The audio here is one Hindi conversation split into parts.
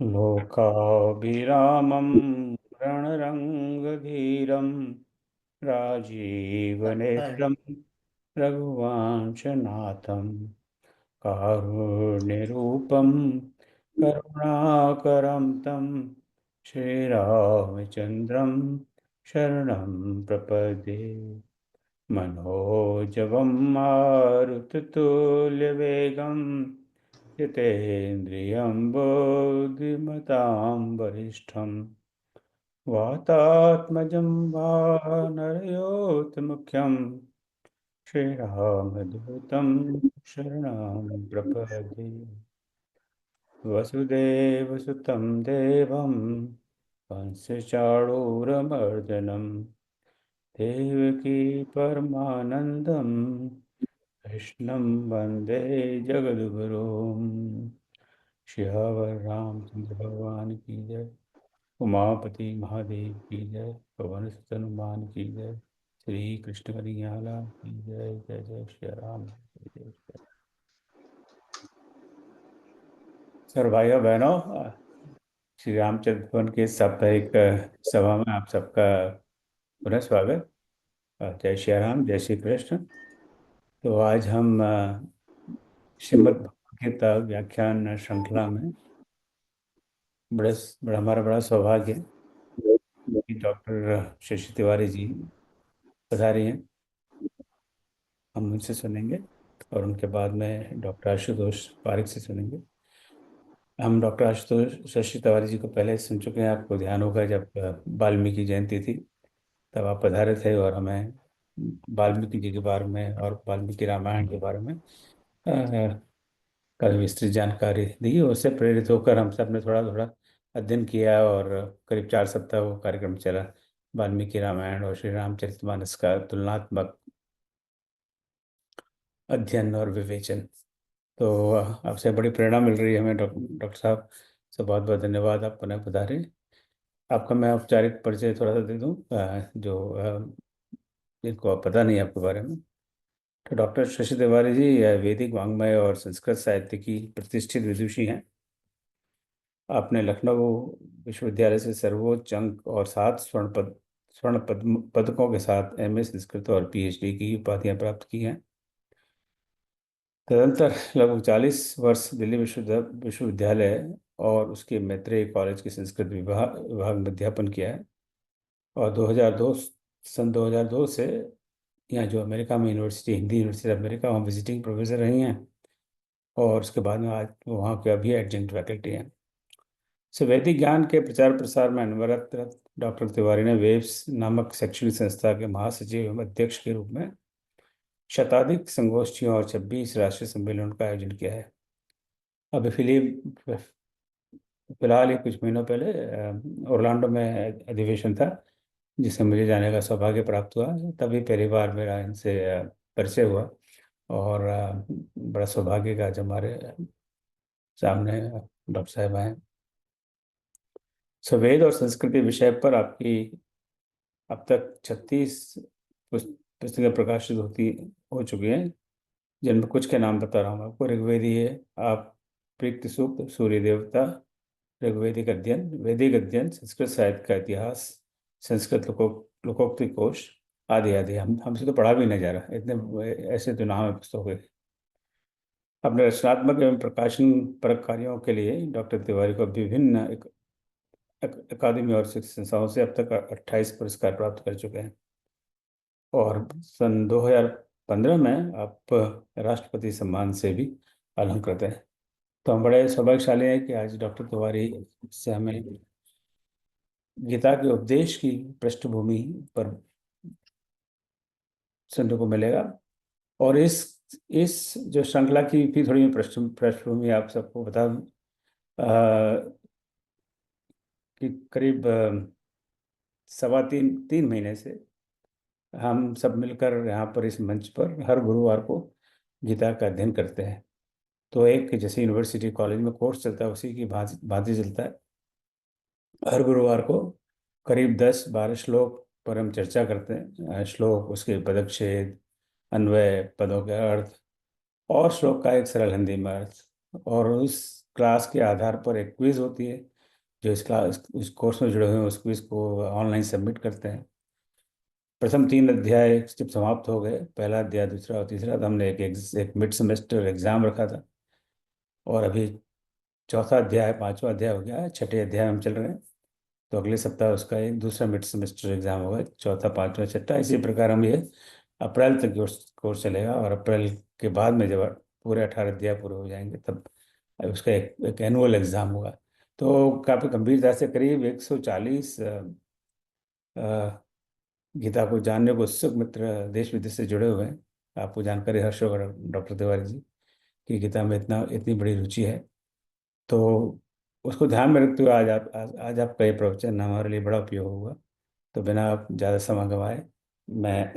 लोकाभिरामं रणरङ्गधीरं राजीवनेत्रं रघुवंशनाथं कारुण्यरूपं करुणाकरं तं श्रीरामचन्द्रं शरणं प्रपद्ये। मनोजवं मारुततुल्यवेगं जितेन्द्रियं बुद्धिमतां वरिष्ठं वातात्मजं वानरयोतमुख्यं श्रीरामदूतं शरणं प्रपद्ये। वसुदेवसुतं देवं कंसचाणूरमर्दनं देवकी परमानन्दं कृष्णं वन्दे जगद्गुरुं। श्यावर रामचंद्र भगवान की जय। उमापति महादेव की जय। पवन सुत हनुमान की जय। श्री कृष्ण कन्हैया लाल की जय। जय जय श्री राम, जय जय श्री राम। सर भाइयों बहनों, श्री रामचंद्र भवन के साप्ताहिक सभा में आप सबका पुनः स्वागत। जय श्री राम, जय श्री कृष्ण। तो आज हम श्रीमद् भगवद गीता व्याख्यान श्रृंखला में बड़ा बड़ा हमारा बड़ा सौभाग्य है कि डॉक्टर शशि तिवारी जी पधारी हैं। हम उनसे सुनेंगे और उनके बाद में डॉक्टर आशुतोष पारिक से सुनेंगे। हम डॉक्टर आशुतोष शशि तिवारी जी को पहले सुन चुके हैं। आपको ध्यान होगा जब वाल्मीकि जयंती थी तब आप पधारे थे और हमें वाल्मीकि जी के बारे में और वाल्मीकि रामायण के बारे में काफी विस्तृत जानकारी दी। उससे प्रेरित होकर हम सब ने थोड़ा थोड़ा अध्ययन किया और करीब 4 सप्ताह वो कार्यक्रम चला। वाल्मीकि रामायण और श्री रामचरितमानस का तुलनात्मक अध्ययन और विवेचन। तो आपसे बड़ी प्रेरणा मिल रही है हमें डॉक्टर साहब से। बहुत बहुत धन्यवाद, आप पुनः पधारे। आपका मैं औपचारिक परिचय थोड़ा सा दे दूं, जो जिनको आप पता नहीं है आपके बारे में। तो डॉक्टर शशि तिवारी जी वैदिक वाङ्मय और संस्कृत साहित्य की प्रतिष्ठित विदुषी हैं। आपने लखनऊ विश्वविद्यालय से सर्वोच्च अंक और 7 पदकों के साथ एमए संस्कृत और पीएचडी की उपाधियां प्राप्त की हैं। तदंतर लगभग 40 वर्ष दिल्ली विश्वविद्यालय और उसके मैत्रेय कॉलेज के संस्कृत विभाग में अध्यापन किया है। और 2002 सन 2002 से यहाँ जो अमेरिका में यूनिवर्सिटी, हिंदी यूनिवर्सिटी अमेरिका, वहाँ विजिटिंग प्रोफेसर रही हैं। और उसके बाद में आज वहाँ के अभी एडजंक्ट फैकल्टी हैं। सो वैदिक ज्ञान के प्रचार प्रसार में अनवरत डॉक्टर तिवारी ने वेव्स नामक शैक्षणिक संस्था के महासचिव एवं अध्यक्ष के रूप में शताधिक संगोष्ठियों और 26 राष्ट्रीय सम्मेलनों का आयोजन किया है। अभी फिलहाल ही कुछ महीनों पहले ओरलैंडो में अधिवेशन था जिसमें मुझे जाने का सौभाग्य प्राप्त हुआ। तभी पहली बार मेरा इनसे परिचय हुआ और बड़ा सौभाग्य का जब हमारे सामने डॉक्टर साहब आए। सो वेद और संस्कृति विषय पर आपकी अब तक 36 पुस्तकें प्रकाशित हो चुकी हैं, जिनमें कुछ के नाम बता रहा हूँ आपको। ऋग्वेदी है आप, प्रीति सूक्त, सूर्य देवता, ऋग्वेदिक अध्ययन, वैदिक अध्ययन, संस्कृत साहित्य का इतिहास, संस्कृत लोकोक्ति कोश आदि आदि। हमसे तो पढ़ा भी नहीं जा रहा, इतने ऐसे तो नाम है पुस्तकों के। अपने रचनात्मक एवं प्रकाशन परक कार्यों के लिए डॉक्टर तिवारी को विभिन्न अकादमी और शिक्षण संस्थाओं से अब तक 28 पुरस्कार प्राप्त कर चुके हैं। और सन 2015 में आप राष्ट्रपति सम्मान से भी अलंकृत हैं। तो हम बड़े सौभाग्यशाली हैं कि आज डॉक्टर तिवारी से हमें गीता के उपदेश की पृष्ठभूमि पर सुनने को मिलेगा। और इस जो श्रृंखला की भी थोड़ी पृष्ठभूमि आप सबको बता दूं, कि करीब 3.25 महीने से हम सब मिलकर यहाँ पर इस मंच पर हर गुरुवार को गीता का अध्ययन करते हैं। तो एक जैसे यूनिवर्सिटी कॉलेज में कोर्स चलता है उसी की भांति भांति चलता है। हर गुरुवार को करीब 10-12 श्लोक पर हम चर्चा करते हैं। श्लोक, उसके पदच्छेद, अन्वय, पदों के अर्थ और श्लोक का एक सरल हिंदी में अर्थ। और उस क्लास के आधार पर एक क्विज होती है, जो इस कोर्स में जुड़े हुए हैं उस क्विज को ऑनलाइन सबमिट करते हैं। प्रथम 3 अध्याय जब समाप्त हो गए, पहला अध्याय, दूसरा और तीसरा, तो हमने एक मिड सेमेस्टर एग्जाम रखा था। और अभी चौथा अध्याय, पांचवा अध्याय हो गया है, छठे अध्याय हम चल रहे हैं। तो अगले सप्ताह उसका एक दूसरा मिड सेमेस्टर एग्जाम होगा, चौथा, पांचवा, छठा। इसी प्रकार हम ये अप्रैल तक कोर्स चलेगा, और अप्रैल के बाद में जब पूरे 18 अध्याय पूरे हो जाएंगे तब उसका एक एनुअल एग्जाम होगा। तो काफ़ी गंभीरता से करीब 140 गीता को जानने को उत्सुक मित्र देश विदेश से जुड़े हुए हैं। आपको जानकारी हर्ष होगा डॉक्टर तिवारी जी कि गीता में इतनी बड़ी रुचि है। तो उसको ध्यान में रखते हुए आज आपका ये प्रवचन हमारे लिए बड़ा उपयोग होगा। तो बिना आप ज़्यादा समय गंवाए, मैं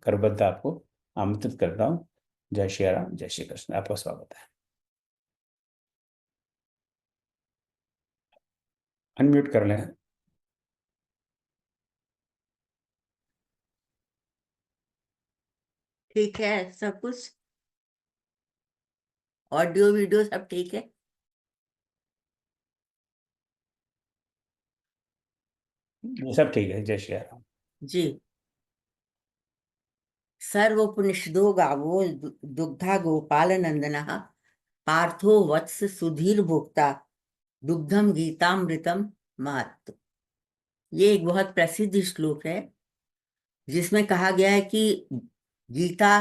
करबद्ध आपको आमंत्रित करता हूँ। जय श्री राम, जय श्री कृष्ण। आपका स्वागत है। अनम्यूट कर लें। ठीक है, सब कुछ ऑडियो वीडियो सब ठीक है। ये सब ठीक है। जय श्री राम। जी। सर्वोपनिषदो गावो दुग्धा गोपाल नंदनः पार्थो वत्स सुधीर भोक्ता दुग्धम गीतामृतम महत्। ये एक बहुत प्रसिद्ध श्लोक है जिसमें कहा गया है कि गीता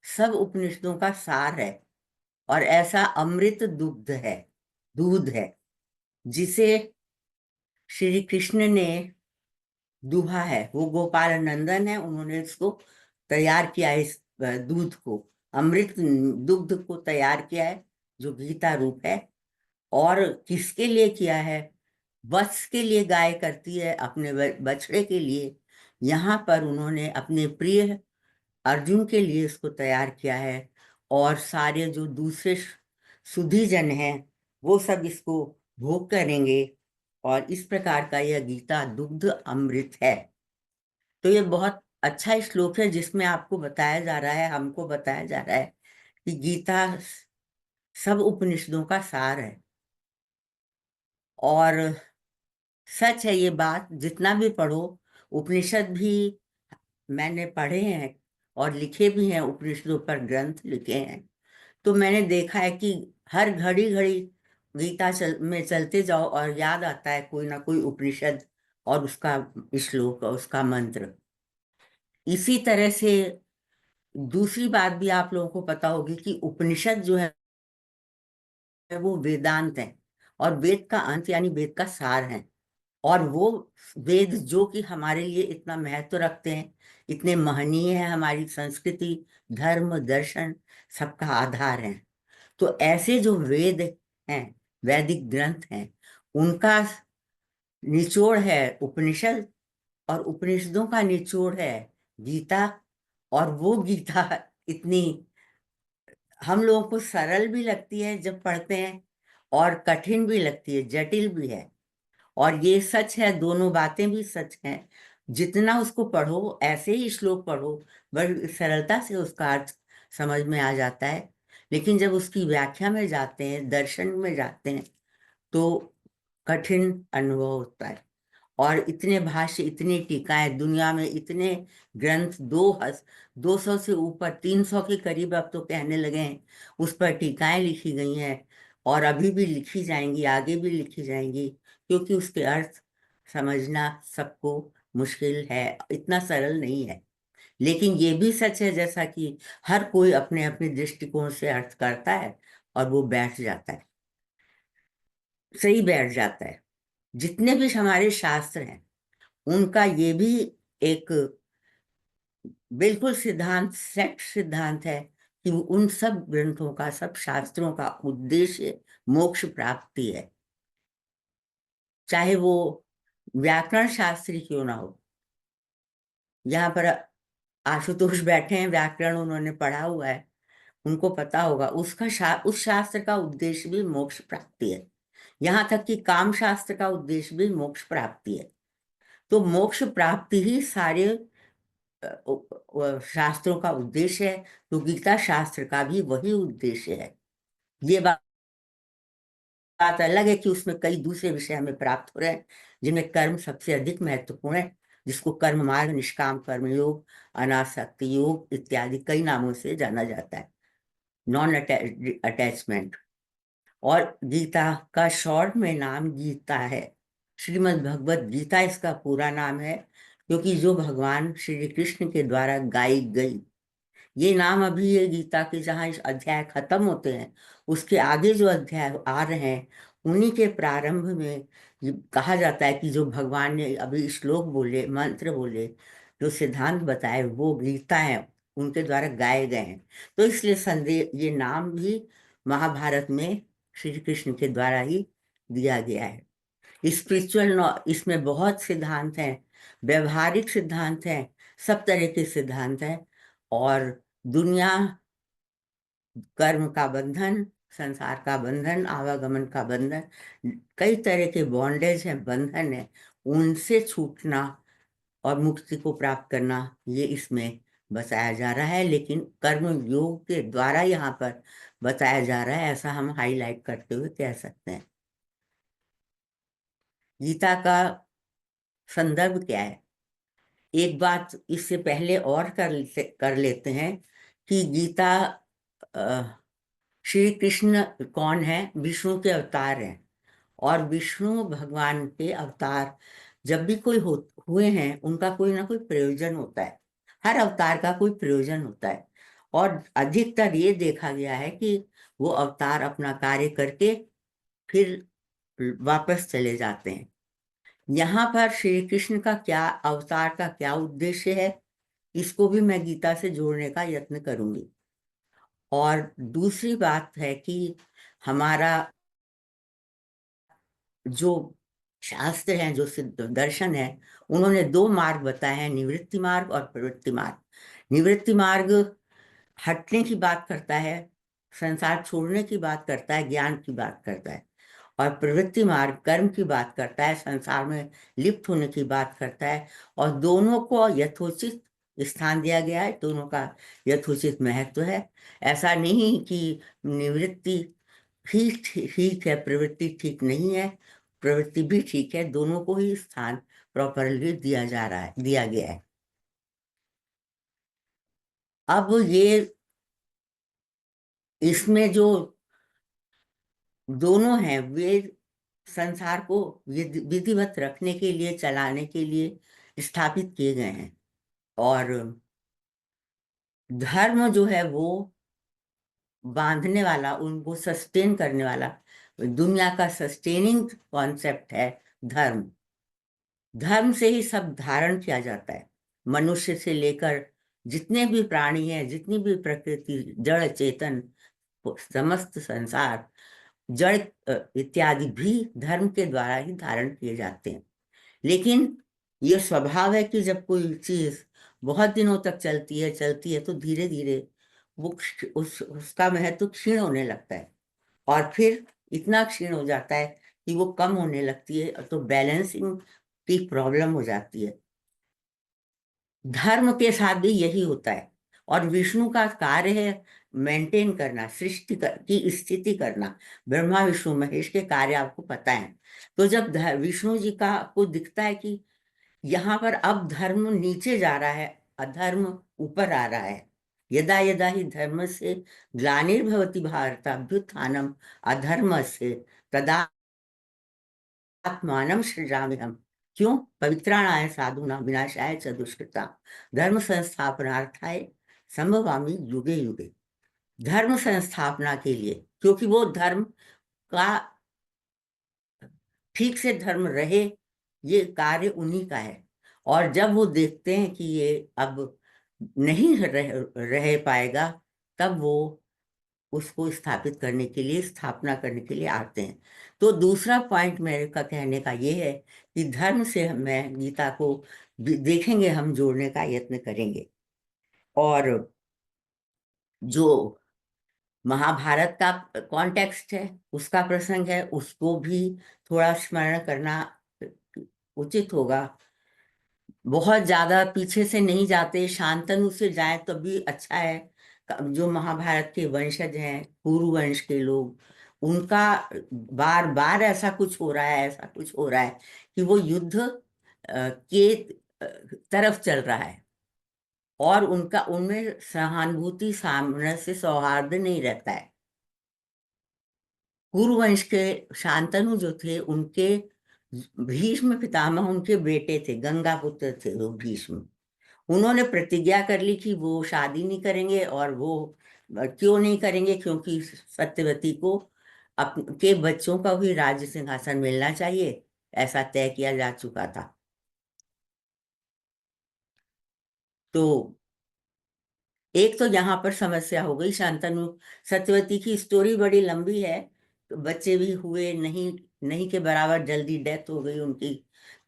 सब उपनिषदों का सार है और ऐसा अमृत दुग्ध है, दूध है, जिसे श्री कृष्ण ने दूहा है। वो गोपाल नंदन है, उन्होंने इसको तैयार किया है, इस दूध को, अमृत दुग्ध को तैयार किया है जो गीता रूप है। और किसके लिए किया है? वत्स के लिए गाय करती है, अपने बछड़े के लिए। यहाँ पर उन्होंने अपने प्रिय अर्जुन के लिए इसको तैयार किया है, और सारे जो दूसरे सुधी जन हैं वो सब इसको भोग करेंगे। और इस प्रकार का यह गीता दुग्ध अमृत है। तो ये बहुत अच्छा श्लोक है जिसमें आपको बताया जा रहा है, हमको बताया जा रहा है कि गीता सब उपनिषदों का सार है। और सच है ये बात, जितना भी पढ़ो, उपनिषद भी मैंने पढ़े हैं और लिखे भी हैं, उपनिषदों पर ग्रंथ लिखे हैं। तो मैंने देखा है कि हर घड़ी घड़ी गीता में चलते जाओ और याद आता है कोई ना कोई उपनिषद और उसका श्लोक और उसका मंत्र। इसी तरह से दूसरी बात भी आप लोगों को पता होगी कि उपनिषद जो है वो वेदांत है, और वेद का अंत यानी वेद का सार है। और वो वेद जो कि हमारे लिए इतना महत्व रखते हैं, इतने महनीय है, हमारी संस्कृति, धर्म, दर्शन सबका आधार है। तो ऐसे जो वेद हैं, वैदिक ग्रंथ हैं, उनका निचोड़ है उपनिषद, और उपनिषदों का निचोड़ है गीता। और वो गीता इतनी हम लोगों को सरल भी लगती है जब पढ़ते हैं, और कठिन भी लगती है, जटिल भी है। और ये सच है, दोनों बातें भी सच हैं। जितना उसको पढ़ो, ऐसे ही श्लोक पढ़ो, बड़ी सरलता से उसका अर्थ समझ में आ जाता है। लेकिन जब उसकी व्याख्या में जाते हैं, दर्शन में जाते हैं, तो कठिन अनुभव होता है। और इतने भाष्य, इतनी टीकाएं, दुनिया में इतने ग्रंथ, 200 से ऊपर, 300 के करीब अब तो कहने लगे हैं, उस पर टीकाएं लिखी गई हैं। और अभी भी लिखी जाएंगी, आगे भी लिखी जाएंगी, क्योंकि उसके अर्थ समझना सबको मुश्किल है, इतना सरल नहीं है। लेकिन ये भी सच है, जैसा कि हर कोई अपने अपने दृष्टिकोण से अर्थ करता है और वो बैठ जाता है, सही बैठ जाता है। जितने भी हमारे शास्त्र हैं, उनका ये भी एक बिल्कुल सिद्धांत, सेट सिद्धांत है कि उन सब ग्रंथों का, सब शास्त्रों का उद्देश्य मोक्ष प्राप्ति है। चाहे वो व्याकरण शास्त्री क्यों ना हो। यहाँ पर आशुतोष बैठे हैं, व्याकरण उन्होंने पढ़ा हुआ है, उनको पता होगा उस शास्त्र का उद्देश्य भी मोक्ष प्राप्ति है। यहाँ तक कि काम शास्त्र का उद्देश्य भी मोक्ष प्राप्ति है। तो मोक्ष प्राप्ति ही सारे शास्त्रों का उद्देश्य है। तो गीता शास्त्र का भी वही उद्देश्य है। ये बात बात अलग है कि उसमें कई दूसरे विषय हमें प्राप्त हो रहे हैं, जिनमें कर्म सबसे अधिक महत्वपूर्ण है, जिसको कर्म मार्ग, निष्काम कर्म योग, अनासक्ति योग इत्यादि कई नामों से जाना जाता है। Non attachment. और गीता का शॉर्ट में नाम गीता है, श्रीमद् भगवत गीता इसका पूरा नाम है, क्योंकि जो भगवान श्री कृष्ण के द्वारा गाई गई, ये नाम अभी ये गीता के जहाँ इस अध्याय खत्म होते हैं, उसके आगे जो अध्याय आ रहे हैं, उन्हीं के प्रारंभ में ये कहा जाता है कि जो भगवान ने अभी श्लोक बोले, मंत्र बोले, जो सिद्धांत बताए, वो गीता है, उनके द्वारा गाए गए हैं। तो इसलिए संदेह, ये नाम भी महाभारत में श्री कृष्ण के द्वारा ही दिया गया है। स्पिरिचुअल, इसमें बहुत सिद्धांत हैं, व्यवहारिक सिद्धांत हैं, सब तरह के सिद्धांत हैं। और दुनिया, कर्म का बंधन, संसार का बंधन, आवागमन का बंधन, कई तरह के बॉन्डेज हैं, बंधन है, उनसे छूटना और मुक्ति को प्राप्त करना, ये इसमें बताया जा रहा है। लेकिन कर्म योग के द्वारा यहाँ पर बताया जा रहा है, ऐसा हम हाईलाइट करते हुए कह सकते हैं। गीता का संदर्भ क्या है? एक बात इससे पहले और कर लेते हैं कि गीता, श्री कृष्ण कौन है? विष्णु के अवतार हैं। और विष्णु भगवान के अवतार जब भी कोई हुए हैं, उनका कोई ना कोई प्रयोजन होता है। हर अवतार का कोई प्रयोजन होता है, और अधिकतर ये देखा गया है कि वो अवतार अपना कार्य करके फिर वापस चले जाते हैं। यहाँ पर श्री कृष्ण का क्या, अवतार का क्या उद्देश्य है, इसको भी मैं गीता से जोड़ने का यत्न करूंगी। और दूसरी बात है कि हमारा जो शास्त्र है, जो सिद्ध दर्शन है, उन्होंने दो मार्ग बताए हैं, निवृत्ति मार्ग और प्रवृत्ति मार्ग। निवृत्ति मार्ग हटने की बात करता है, संसार छोड़ने की बात करता है, ज्ञान की बात करता है। और प्रवृत्ति मार्ग कर्म की बात करता है, संसार में लिप्त होने की बात करता है। और दोनों को यथोचित स्थान दिया गया है, दोनों का यथोचित महत्व है। ऐसा नहीं कि निवृत्ति ही ठीक है, प्रवृत्ति ठीक नहीं है, प्रवृत्ति भी ठीक है, दोनों को ही स्थान प्रॉपरली दिया जा रहा है, दिया गया है। अब ये इसमें जो दोनों हैं, वे संसार को विधिवत रखने के लिए, चलाने के लिए स्थापित किए गए हैं। और धर्म जो है वो बांधने वाला, उनको सस्टेन करने वाला, दुनिया का सस्टेनिंग कॉन्सेप्ट है धर्म। धर्म से ही सब धारण किया जाता है, मनुष्य से लेकर जितने भी प्राणी हैं, जितनी भी प्रकृति, जड़ चेतन, समस्त संसार, जड़ इत्यादि भी धर्म के द्वारा ही धारण किए जाते हैं। लेकिन ये स्वभाव है कि जब कोई चीज बहुत दिनों तक चलती है तो धीरे धीरे वो उसका महत्व क्षीण होने लगता है, और फिर इतना क्षीण हो जाता है कि वो कम होने लगती है, तो बैलेंसिंग की प्रॉब्लम हो जाती है। धर्म के साथ भी यही होता है। और विष्णु का कार्य है मेंटेन करना, की स्थिति करना। ब्रह्मा विष्णु महेश के कार्य आपको पता है। तो जब विष्णु जी का को दिखता है कि यहाँ पर अब धर्म नीचे जा रहा है, अधर्म ऊपर आ रहा है, यदा यदा ही धर्म से ग्लानिर्भवति भारत अभ्युत्थानम अधर्म से तदात्मानं सृजामि हम। क्यों? पवित्राणाय साधूनां विनाशाय च दुष्कृतां धर्म संस्थापनार्थाय संभवामि युगे युगे। धर्म संस्थापना के लिए, क्योंकि वो धर्म का, ठीक से धर्म रहे, ये कार्य उन्हीं का है। और जब वो देखते हैं कि ये अब नहीं रह पाएगा, तब वो उसको स्थापित करने के लिए, स्थापना करने के लिए आते हैं। तो दूसरा पॉइंट मेरे का कहने का ये है कि धर्म से मैं गीता को देखेंगे, हम जोड़ने का यत्न करेंगे। और जो महाभारत का कॉन्टेक्स्ट है, उसका प्रसंग है, उसको भी थोड़ा स्मरण करना उचित होगा। बहुत ज्यादा पीछे से नहीं जाते, शांतनु से जाए तो भी अच्छा है। जो महाभारत के वंशज हैं, कुरु वंश के लोग, उनका बार बार ऐसा कुछ हो रहा है, ऐसा कुछ हो रहा है कि वो युद्ध के तरफ चल रहा है, और उनका उनमें सहानुभूति, सामरस्य, सौहार्द नहीं रहता है। कुरुवंश के शांतनु जो थे, उनके भीष्म पितामह उनके बेटे थे, गंगा पुत्र थे वो भीष्म। उन्होंने प्रतिज्ञा कर ली कि वो शादी नहीं करेंगे, और वो क्यों नहीं करेंगे, क्योंकि सत्यवती को के बच्चों का भी राज्य सिंहासन मिलना चाहिए, ऐसा तय किया जा चुका था। तो एक तो यहाँ पर समस्या हो गई शांतनु। सत्यवती की स्टोरी बड़ी लंबी है, तो बच्चे भी हुए नहीं, नहीं के बराबर जल्दी डेथ हो गई उनकी।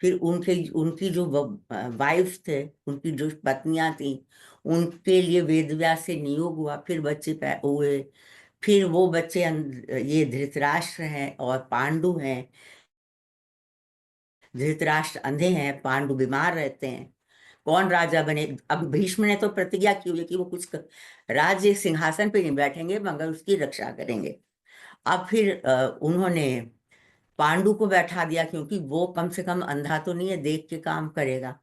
फिर उनके उनकी जो वाइफ थे, उनकी जो पत्नियां थी, उनके लिए वेदव्यास से नियोग हुआ, फिर बच्चे हुए। फिर वो बच्चे ये धृतराष्ट्र हैं और पांडु हैं। धृतराष्ट्र अंधे हैं, पांडु बीमार रहते हैं। कौन राजा बने? अब भीष्म ने तो प्रतिज्ञा की हुई है कि वो राज्य सिंहासन पे नहीं बैठेंगे, मगर उसकी रक्षा करेंगे। अब फिर उन्होंने पांडु को बैठा दिया, क्योंकि वो कम से कम अंधा तो नहीं है, देख के काम करेगा।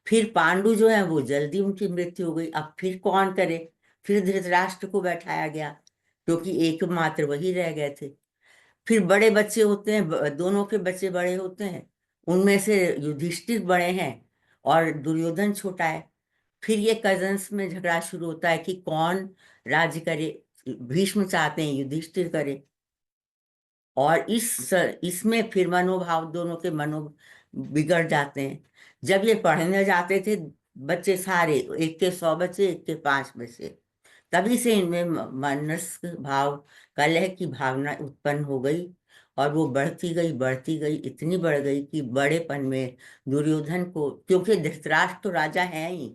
फिर पांडु जो है वो जल्दी उनकी मृत्यु हो गई। अब फिर कौन करे? फिर धृतराष्ट्र को बैठाया गया, क्योंकि एकमात्र वही रह गए थे। फिर बड़े बच्चे होते हैं, दोनों के बच्चे बड़े होते हैं। उनमें से युधिष्ठिर बड़े हैं और दुर्योधन छोटा है। फिर ये कजन्स में झगड़ा शुरू होता है कि कौन राज्य करे। भीष्म चाहते हैं युधिष्ठिर करे, और इसमें फिर मनोभाव, दोनों के मनो बिगड़ जाते हैं। जब ये पढ़ने जाते थे बच्चे सारे, एक के 100 बच्चे, एक के 5 बच्चे, तभी से इनमें मनस्क भाव, कलह की भावना उत्पन्न हो गई। और वो बढ़ती गई, बढ़ती गई, इतनी बढ़ गई कि बड़ेपन में दुर्योधन को, क्योंकि धृतराष्ट्र तो राजा है ही,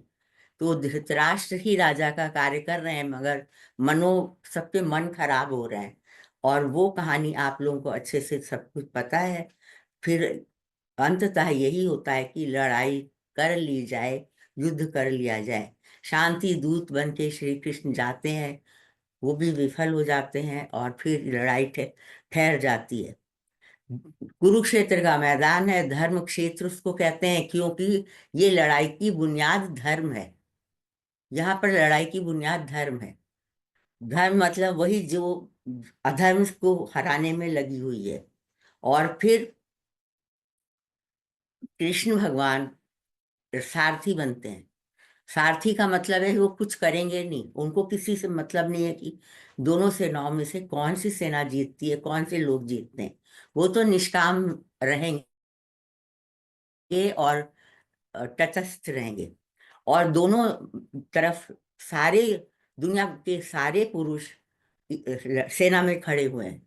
तो धृतराष्ट्र ही राजा का कार्य कर रहे हैं, मगर मनो सबके मन खराब हो रहे हैं। और वो कहानी आप लोगों को अच्छे से सब कुछ पता है। फिर अंततः यही होता है कि लड़ाई कर ली जाए, युद्ध कर लिया जाए। शांति दूत बन के श्री कृष्ण जाते हैं, वो भी विफल हो जाते हैं, और फिर लड़ाई ठहर जाती है। कुरुक्षेत्र का मैदान है, धर्म क्षेत्र उसको कहते हैं, क्योंकि ये लड़ाई की बुनियाद धर्म है। यहाँ पर लड़ाई की बुनियाद धर्म है। धर्म मतलब वही जो अधर्म को हराने में लगी हुई है। और फिर कृष्ण भगवान सारथी बनते हैं। सारथी का मतलब है वो कुछ करेंगे नहीं, उनको किसी से मतलब नहीं है कि दोनों सेनाओं में से कौन सी सेना जीतती है, कौन से लोग जीतते हैं। वो तो निष्काम रहेंगे और तटस्थ रहेंगे। और दोनों तरफ सारे, दुनिया के सारे पुरुष सेना में खड़े हुए हैं।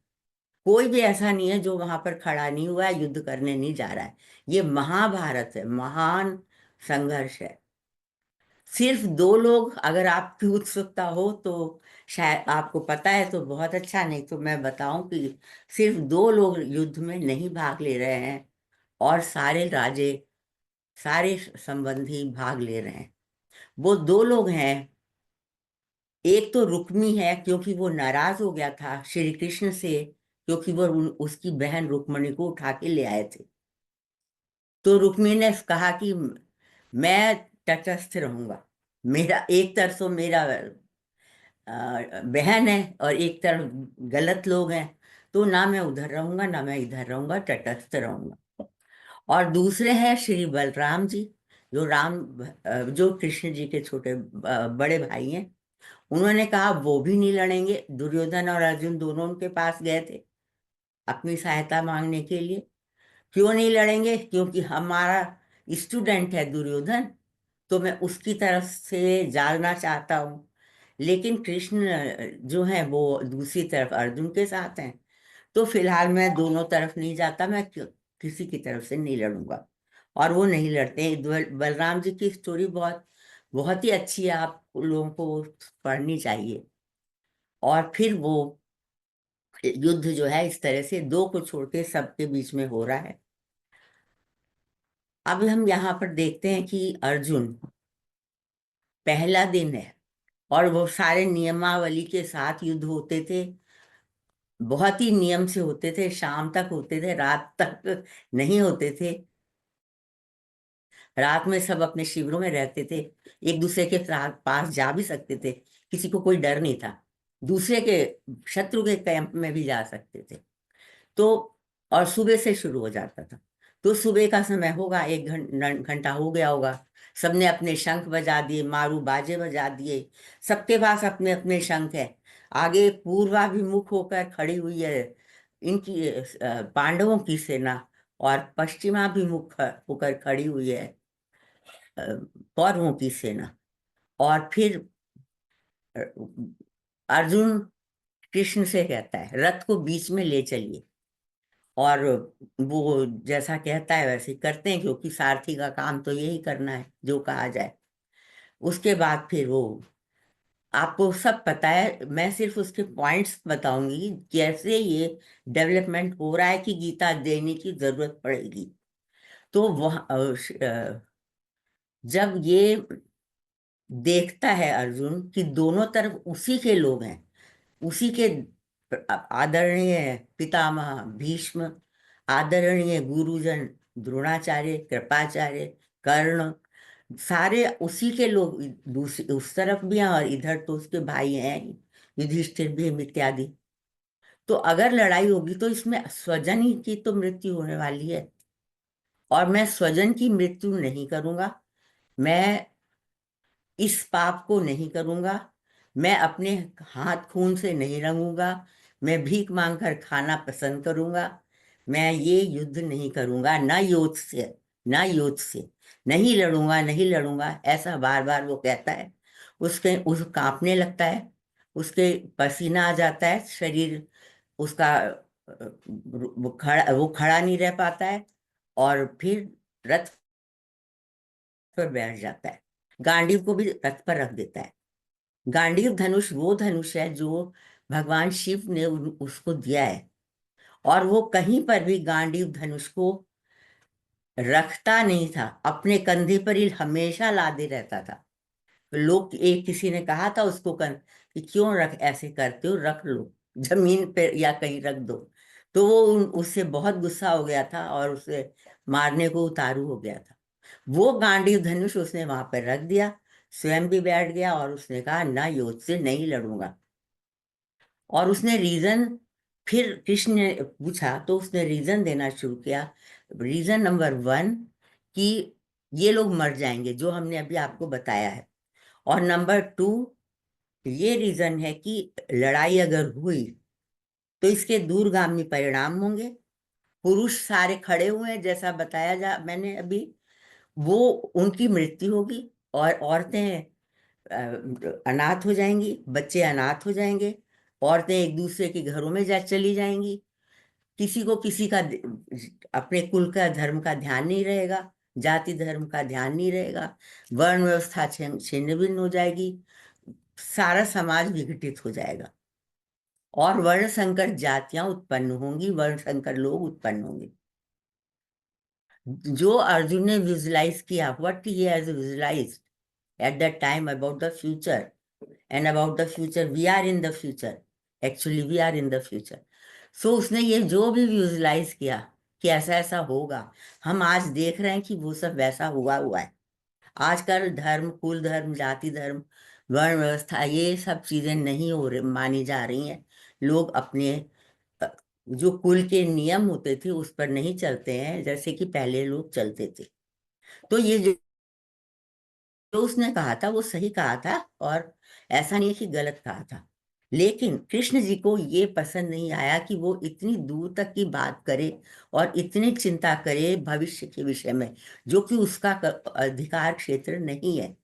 कोई भी ऐसा नहीं है जो वहां पर खड़ा नहीं हुआ है, युद्ध करने नहीं जा रहा है। ये महाभारत है, महान संघर्ष है। सिर्फ 2 लोग, अगर आपकी उत्सुकता हो तो शायद आपको पता है तो बहुत अच्छा, नहीं तो मैं बताऊं कि सिर्फ 2 लोग युद्ध में नहीं भाग ले रहे हैं, और सारे राजे, सारे संबंधी भाग ले रहे हैं। वो 2 लोग हैं। एक तो रुक्मी है, क्योंकि वो नाराज हो गया था श्री कृष्ण से, क्योंकि वो उसकी बहन रुक्मणी को उठा के ले आए थे। तो रुक्मी ने कहा कि मैं तटस्थ रहूंगा, मेरा एक तरफ तो मेरा बहन है और एक तरफ गलत लोग हैं, तो ना मैं उधर रहूंगा ना मैं इधर रहूंगा, तटस्थ रहूंगा। और दूसरे हैं श्री बलराम जी, जो जो कृष्ण जी के छोटे बड़े भाई हैं। उन्होंने कहा वो भी नहीं लड़ेंगे। दुर्योधन और अर्जुन दोनों उनके पास गए थे अपनी सहायता मांगने के लिए। क्यों नहीं लड़ेंगे? क्योंकि हमारा स्टूडेंट है दुर्योधन, तो मैं उसकी तरफ से जाना चाहता हूँ। लेकिन कृष्ण जो है वो दूसरी तरफ अर्जुन के साथ हैं। तो फिलहाल मैं दोनों तरफ नहीं जाता, मैं किसी की तरफ से नहीं लड़ूंगा। और वो नहीं लड़ते हैं। बलराम जी की स्टोरी बहुत बहुत ही अच्छी है, आप लोगों को पढ़नी चाहिए। और फिर वो युद्ध जो है इस तरह से 2 को छोड़ के सबके बीच में हो रहा है। अब हम यहाँ पर देखते हैं कि अर्जुन, पहला दिन है और वो सारे नियमावली के साथ युद्ध होते थे। बहुत ही नियम से होते थे, शाम तक होते थे, रात तक नहीं होते थे। रात में सब अपने शिविरों में रहते थे, एक दूसरे के पास जा भी सकते थे, किसी को कोई डर नहीं था। दूसरे के, शत्रु के कैंप में भी जा सकते थे। तो और सुबह से शुरू हो जाता था। तो सुबह का समय होगा, 1 घंटा हो गया होगा, सबने अपने शंख बजा दिए, मारू बाजे बजा दिए, सबके पास अपने अपने शंख है। आगे पूर्वाभिमुख होकर खड़ी हुई है इनकी पांडवों की सेना, और पश्चिमाभिमुख होकर खड़ी हुई है अ, कौरवों की सेना। और फिर अ, अर्जुन कृष्ण से कहता है, रथ को बीच में ले चलिए। और वो जैसा कहता है वैसे ही करते हैं, क्योंकि सारथी का काम तो यही करना है जो कहा जाए। उसके बाद फिर वो, आपको सब पता है, मैं सिर्फ उसके पॉइंट्स बताऊंगी कैसे ये डेवलपमेंट हो रहा है कि गीता देने की जरूरत पड़ेगी। तो वह जब ये देखता है अर्जुन कि दोनों तरफ उसी के लोग हैं, उसी के आदरणीय पितामह भीष्म, आदरणीय गुरुजन द्रोणाचार्य, कृपाचार्य, कर्ण, सारे उसी के लोग दूसरी उस तरफ भी हैं, और इधर तो उसके भाई हैं, युधिष्ठिर भीम इत्यादि। तो अगर लड़ाई होगी तो इसमें स्वजन ही की तो मृत्यु होने वाली है, और मैं स्वजन की मृत्यु नहीं करूंगा। मैं इस पाप को नहीं करूंगा। मैं अपने हाथ खून से नहीं रंगूंगा। मैं भीख मांगकर खाना पसंद करूंगा। मैं ये युद्ध नहीं करूंगा, ना योद्ध से, ना योद्ध से, नहीं लड़ूंगा, नहीं लड़ूंगा, ऐसा बार बार वो कहता है। उसके उस कांपने लगता है, उसके पसीना आ जाता है, शरीर उसका वो खड़ा नहीं रह पाता है, और फिर रथ पर बैठ जाता है। गांडीव को भी रथ पर रख देता है। गांडीव धनुष वो धनुष है जो भगवान शिव ने उसको दिया है, और वो कहीं पर भी गांडीव धनुष को रखता नहीं था, अपने कंधे पर ही हमेशा लादे रहता था। लोग, एक किसी ने कहा था उसको कि क्यों रख ऐसे करते हो, रख लो जमीन पे या कहीं रख दो। तो वो उससे बहुत गुस्सा हो गया था, और उसे मारने को उतारू हो गया था। वो गांडीव धनुष उसने वहां पर रख दिया, स्वयं भी बैठ गया, और उसने कहा ना, युद्ध से नहीं लड़ूंगा। और उसने रीजन, फिर कृष्ण ने पूछा तो उसने रीजन देना शुरू किया। रीजन नंबर 1, कि ये लोग मर जाएंगे, जो हमने अभी आपको बताया है। और नंबर 2, ये रीजन है कि लड़ाई अगर हुई तो इसके दूरगामी परिणाम होंगे। पुरुष सारे खड़े हुए हैं, जैसा बताया जा मैंने अभी, वो उनकी मृत्यु होगी, और औरतें अनाथ हो जाएंगी, बच्चे अनाथ हो जाएंगे, औरतें एक दूसरे के घरों में जा चली जाएंगी। किसी को किसी का अपने कुल का धर्म का ध्यान नहीं रहेगा, जाति धर्म का ध्यान नहीं रहेगा, वर्ण व्यवस्था छिन्न भिन्न हो जाएगी, सारा समाज विघटित हो जाएगा, और वर्ण संकर जातियां उत्पन्न होंगी, वर्ण संकर लोग उत्पन्न होंगे। जो अर्जुन ने विजुलाइज किया, what he has visualised at that time about the future, and about the future, we are in the future, actually we are in the future. So उसने ये जो भी विजुलाइज किया कि ऐसा ऐसा होगा, हम आज देख रहे हैं कि वो सब वैसा हुआ हुआ है। आजकल धर्म, कुल धर्म, जाति धर्म, वर्ण व्यवस्था, ये सब चीजें नहीं हो रही, मानी जा रही हैं। लोग अपने अ, जो कुल के नियम होते थे उस पर नहीं चलते हैं, जैसे कि पहले लोग चलते थे। तो ये जो उसने कहा था वो सही कहा था, और ऐसा नहीं है कि गलत कहा था। लेकिन कृष्ण जी को ये पसंद नहीं आया कि वो इतनी दूर तक की बात करे, और इतनी चिंता करे भविष्य के विषय में, जो कि उसका अधिकार क्षेत्र नहीं है।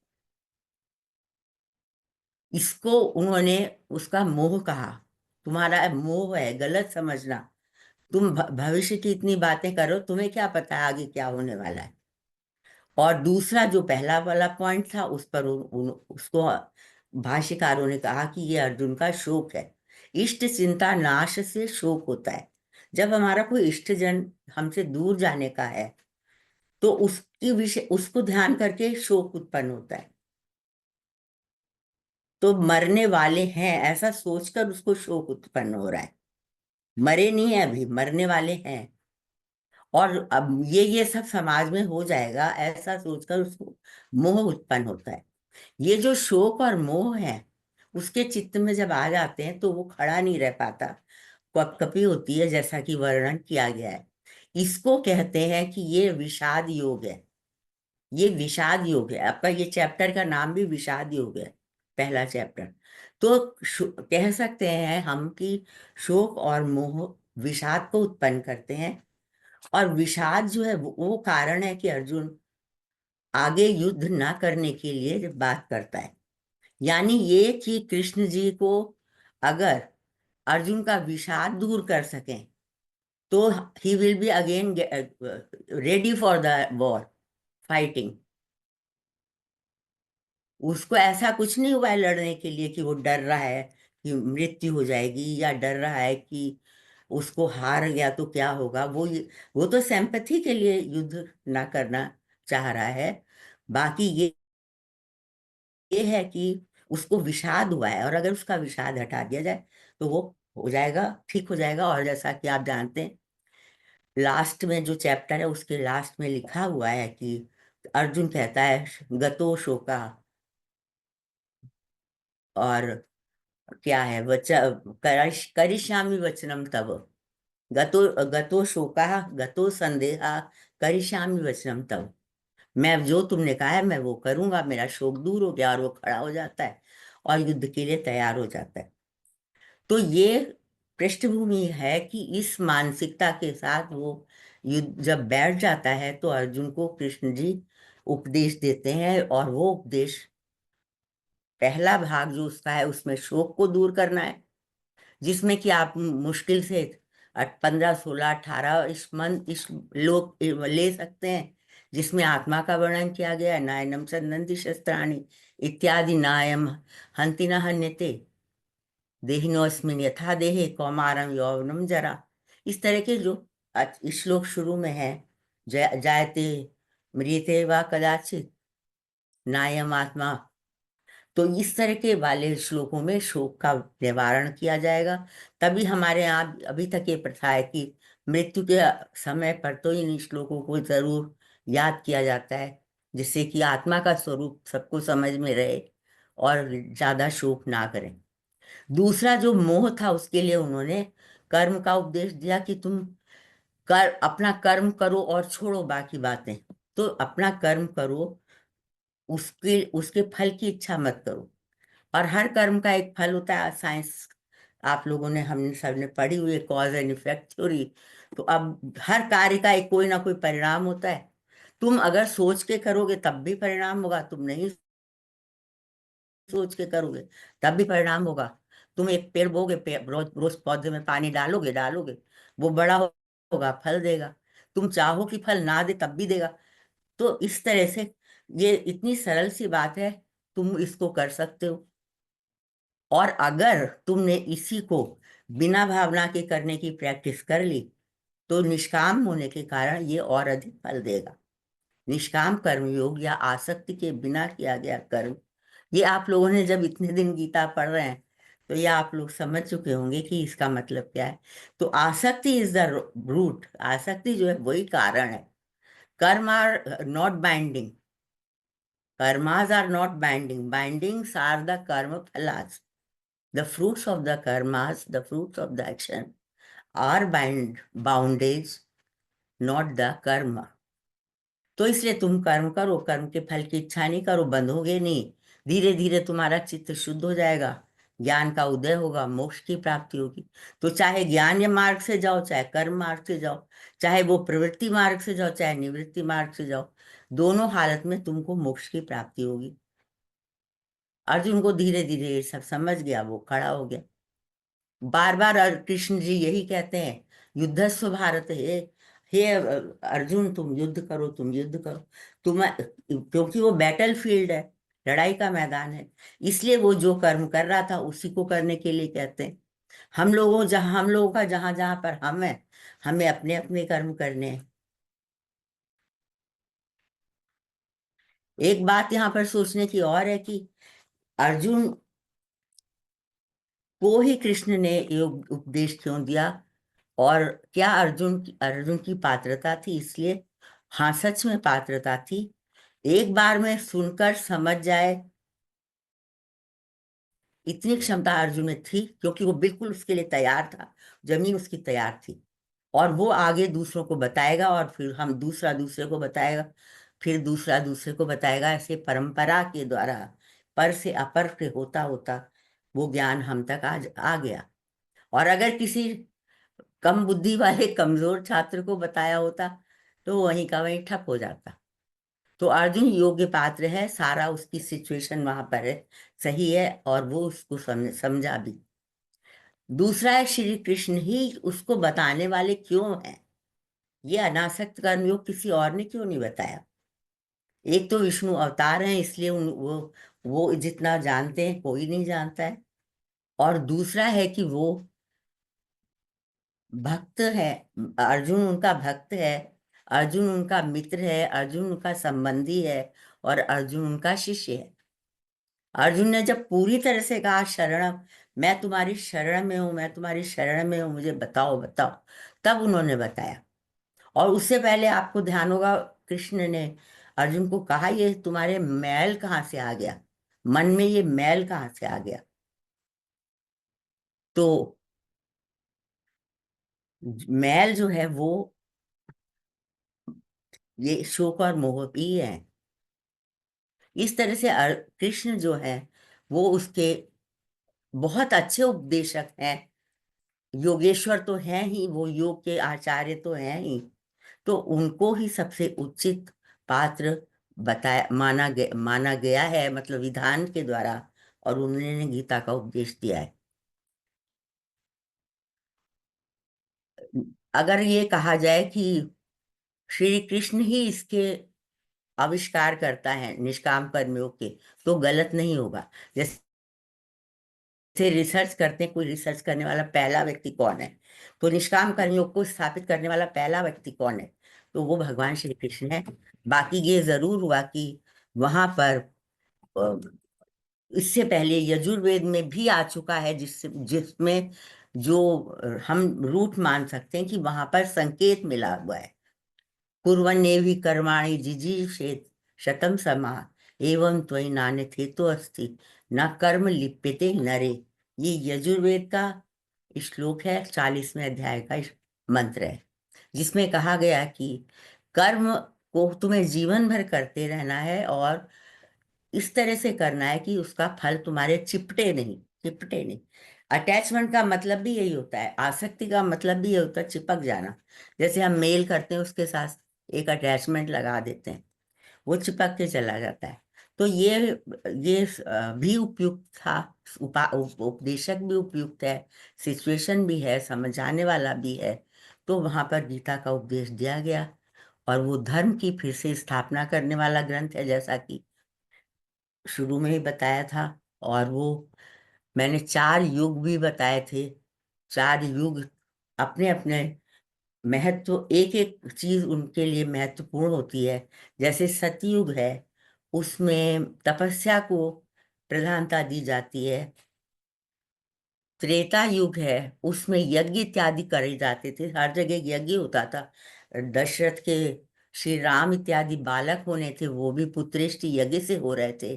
इसको उन्होंने उसका मोह कहा। तुम्हारा मोह है, गलत समझना। तुम भविष्य की इतनी बातें करो, तुम्हें क्या पता है आगे क्या होने वाला है। और दूसरा जो पहला वाला पॉइंट था, उस पर उसको भाष्यकारों ने कहा कि ये अर्जुन का शोक है। इष्ट चिंता नाश से शोक होता है। जब हमारा कोई इष्ट जन हमसे दूर जाने का है, तो उसकी विषय, उसको ध्यान करके शोक उत्पन्न होता है। तो मरने वाले हैं ऐसा सोचकर उसको शोक उत्पन्न हो रहा है। मरे नहीं है, अभी मरने वाले हैं। और अब ये सब समाज में हो जाएगा, ऐसा सोचकर उसको मोह उत्पन्न होता है। ये जो शोक और मोह है, उसके चित्त में जब आ जाते हैं तो वो खड़ा नहीं रह पाता, कपकपी होती है, जैसा कि वर्णन किया गया है। इसको कहते हैं कि ये विषाद योग है। ये विषाद योग है, आपका ये चैप्टर का नाम भी विषाद योग है, पहला चैप्टर। तो कह सकते हैं हम कि शोक और मोह विषाद को उत्पन्न करते हैं। और विषाद जो है वो कारण है कि अर्जुन आगे युद्ध ना करने के लिए जब बात करता है। यानी ये कि कृष्ण जी को अगर अर्जुन का विषाद दूर कर सकें तो he will be again ready for the war, fighting. उसको ऐसा कुछ नहीं हुआ है लड़ने के लिए कि वो डर रहा है कि मृत्यु हो जाएगी, या डर रहा है कि उसको हार गया तो क्या होगा। वो तो सिंपैथी के लिए युद्ध ना करना चाह रहा है। बाकी ये है कि उसको विषाद हुआ है, और अगर उसका विषाद हटा दिया जाए तो वो हो जाएगा, ठीक हो जाएगा। और जैसा कि आप जानते हैं, लास्ट में जो चैप्टर है उसके लास्ट में लिखा हुआ है कि अर्जुन कहता है गतो शोका, और क्या है करिष्यामि वचनम तव। गतो गतो शोका, गतो संदेहा, करिष्यामि वचनम तव। मैं जो तुमने कहा है मैं वो करूंगा, मेरा शोक दूर हो गया। और वो खड़ा हो जाता है और युद्ध के लिए तैयार हो जाता है। तो ये पृष्ठभूमि है कि इस मानसिकता के साथ वो युद्ध जब बैठ जाता है तो अर्जुन को कृष्ण जी उपदेश देते हैं। और वो उपदेश, पहला भाग जो उसका है उसमें शोक को दूर करना है, जिसमें कि आप मुश्किल से 15, 16, 18 इस मन इस लोग ले सकते हैं, जिसमें आत्मा का वर्णन किया गया है। नायनम सन्दन्ति शस्त्राणि इत्यादि, नायम हन्ति न हन्यते, देहिनोऽस्मिन् यथा देहे कौमारम यौवनम जरा। इस तरह के जो श्लोक शुरू में है, जायते म्रियते वा कदाचित नायम आत्मा। तो इस तरह के वाले श्लोकों में शोक का निवारण किया जाएगा। तभी हमारे यहाँ अभी तक ये प्रथा है कि मृत्यु के समय पर तो इन श्लोकों को जरूर याद किया जाता है, जिससे कि आत्मा का स्वरूप सबको समझ में रहे और ज्यादा शोक ना करें। दूसरा जो मोह था, उसके लिए उन्होंने कर्म का उपदेश दिया कि तुम अपना कर्म करो और छोड़ो बाकी बातें। तो अपना कर्म करो, उसके उसके फल की इच्छा मत करो। और हर कर्म का एक फल होता है। साइंस आप लोगों ने, हमने सबने पढ़ी हुई है, कॉज एंड इफेक्ट थ्योरी। तो अब हर कार्य का एक कोई ना कोई परिणाम होता है। तुम अगर सोच के करोगे तब भी परिणाम होगा, तुम नहीं सोच के करोगे तब भी परिणाम होगा। तुम एक पेड़ बोगे, रोज रोज पौधे में पानी डालोगे डालोगे, वो बड़ा होगा, फल देगा। तुम चाहो कि फल ना दे तब भी देगा। तो इस तरह से ये इतनी सरल सी बात है, तुम इसको कर सकते हो। और अगर तुमने इसी को बिना भावना के करने की प्रैक्टिस कर ली तो निष्काम होने के कारण ये और अधिक फल देगा। निष्काम कर्म योग या आसक्ति के बिना किया गया कर्म, ये आप लोगों ने जब इतने दिन गीता पढ़ रहे हैं तो ये आप लोग समझ चुके होंगे कि इसका मतलब क्या है। तो आसक्ति इज द रूट, आसक्ति जो है वही कारण है। Karma are not binding, karmas are not binding, bindings are the karma phalas. The fruits of the karmas, the fruits of the action are boundage, not the karma। तो इसलिए तुम कर्म करो, कर्म के फल की इच्छा नहीं करो, बंधोगे नहीं। धीरे धीरे तुम्हारा चित्त शुद्ध हो जाएगा, ज्ञान का उदय होगा, मोक्ष की प्राप्ति होगी। तो चाहे ज्ञान मार्ग से जाओ, चाहे कर्म मार्ग से जाओ, चाहे वो प्रवृत्ति मार्ग से जाओ, चाहे निवृत्ति मार्ग से जाओ, दोनों हालत में तुमको मोक्ष की प्राप्ति होगी। अर्जुन को धीरे धीरे ये सब समझ गया, वो खड़ा हो गया। बार बार कृष्ण जी यही कहते हैं, युद्धस्व भारत, हे अर्जुन, तुम युद्ध करो, तुम युद्ध करो। तुम, क्योंकि वो बैटल फील्ड है, लड़ाई का मैदान है। इसलिए वो जो कर्म कर रहा था उसी को करने के लिए कहते हैं। हम लोगों का जहां जहां पर हम है, हमें अपने अपने कर्म करने हैं। एक बात यहाँ पर सोचने की और है कि अर्जुन को ही कृष्ण ने योग उपदेश क्यों दिया? और क्या अर्जुन की पात्रता थी इसलिए? हाँ, सच में पात्रता थी। एक बार में सुनकर समझ जाए इतनी क्षमता अर्जुन में थी, क्योंकि वो बिल्कुल उसके लिए तैयार था। जमीन उसकी तैयार थी, और वो आगे दूसरों को बताएगा, और फिर हम दूसरा दूसरे को बताएगा, फिर दूसरा दूसरे को बताएगा। ऐसे परंपरा के द्वारा पर से अपर के होता होता वो ज्ञान हम तक आज आ गया। और अगर किसी कम बुद्धि वाले कमजोर छात्र को बताया होता तो वो वहीं का वहीं ठप हो जाता। तो अर्जुन योग्य पात्र है, सारा उसकी सिचुएशन वहां पर है, सही है, और वो उसको समझा भी। दूसरा है, श्री कृष्ण ही उसको बताने वाले क्यों हैं? ये अनासक्त कर्मयोग किसी और ने क्यों नहीं बताया? एक तो विष्णु अवतार हैं, इसलिए वो जितना जानते हैं कोई नहीं जानता है। और दूसरा है कि वो भक्त है, अर्जुन उनका भक्त है, अर्जुन उनका मित्र है, अर्जुन उनका संबंधी है, और अर्जुन उनका शिष्य है। अर्जुन ने जब पूरी तरह से कहा शरण, मैं तुम्हारी शरण में हूं, मैं तुम्हारी शरण में हूं, मुझे बताओ बताओ, तब उन्होंने बताया। और उससे पहले आपको ध्यान होगा, कृष्ण ने अर्जुन को कहा, ये तुम्हारे मैल कहाँ से आ गया, मन में ये मैल कहाँ से आ गया? तो मैल जो है वो ये शोक और मोह ही है। इस तरह से कृष्ण जो है वो उसके बहुत अच्छे उपदेशक हैं। योगेश्वर तो हैं ही, वो योग के आचार्य तो हैं ही, तो उनको ही सबसे उचित पात्र बताया माना गया है, मतलब विधान के द्वारा। और उन्होंने गीता का उपदेश दिया है। अगर ये कहा जाए कि श्री कृष्ण ही इसके आविष्कार करता है निष्काम कर्मयोग के, तो गलत नहीं होगा। जैसे रिसर्च करते हैं, कोई रिसर्च करने वाला पहला व्यक्ति कौन है, तो निष्काम कर्मयोग को स्थापित करने वाला पहला व्यक्ति कौन है, तो वो भगवान श्री कृष्ण है। बाकी ये जरूर हुआ कि वहां पर अ, इससे पहले यजुर्वेद में भी आ चुका है, जिसमें जो हम रूट मान सकते हैं कि वहां पर संकेत मिला हुआ है। कुर्वन्नेहि कर्माणि जिजीविषेत् शतं समाः एवं त्वयि नान्यथेतो अस्ति न कर्म लिप्यते नरे। ये यजुर्वेद का श्लोक है, 40वें अध्याय का मंत्र है, जिसमें कहा गया कि कर्म को तुम्हें जीवन भर करते रहना है, और इस तरह से करना है कि उसका फल तुम्हारे चिपटे नहीं। अटैचमेंट का मतलब भी यही होता है, आसक्ति का मतलब भी यही होता है, चिपक जाना। जैसे हम मेल करते हैं, उसके साथ एक अटैचमेंट लगा देते हैं, वो चिपक के चला जाता है। तो ये भी उपयुक्त था, उपदेशक भी उपयुक्त है, सिचुएशन भी है, समझाने वाला भी है। तो वहां पर गीता का उपदेश दिया गया, और वो धर्म की फिर से स्थापना करने वाला ग्रंथ है, जैसा कि शुरू में ही बताया था। और वो मैंने 4 युग भी बताए थे। 4 युग अपने अपने महत्व, एक एक चीज उनके लिए महत्वपूर्ण होती है। जैसे सतयुग है, उसमें तपस्या को प्रधानता दी जाती है। त्रेता युग है, उसमें यज्ञ इत्यादि करे जाते थे, हर जगह यज्ञ होता था। दशरथ के श्री राम इत्यादि बालक होने थे, वो भी पुत्रेष्टि यज्ञ से हो रहे थे।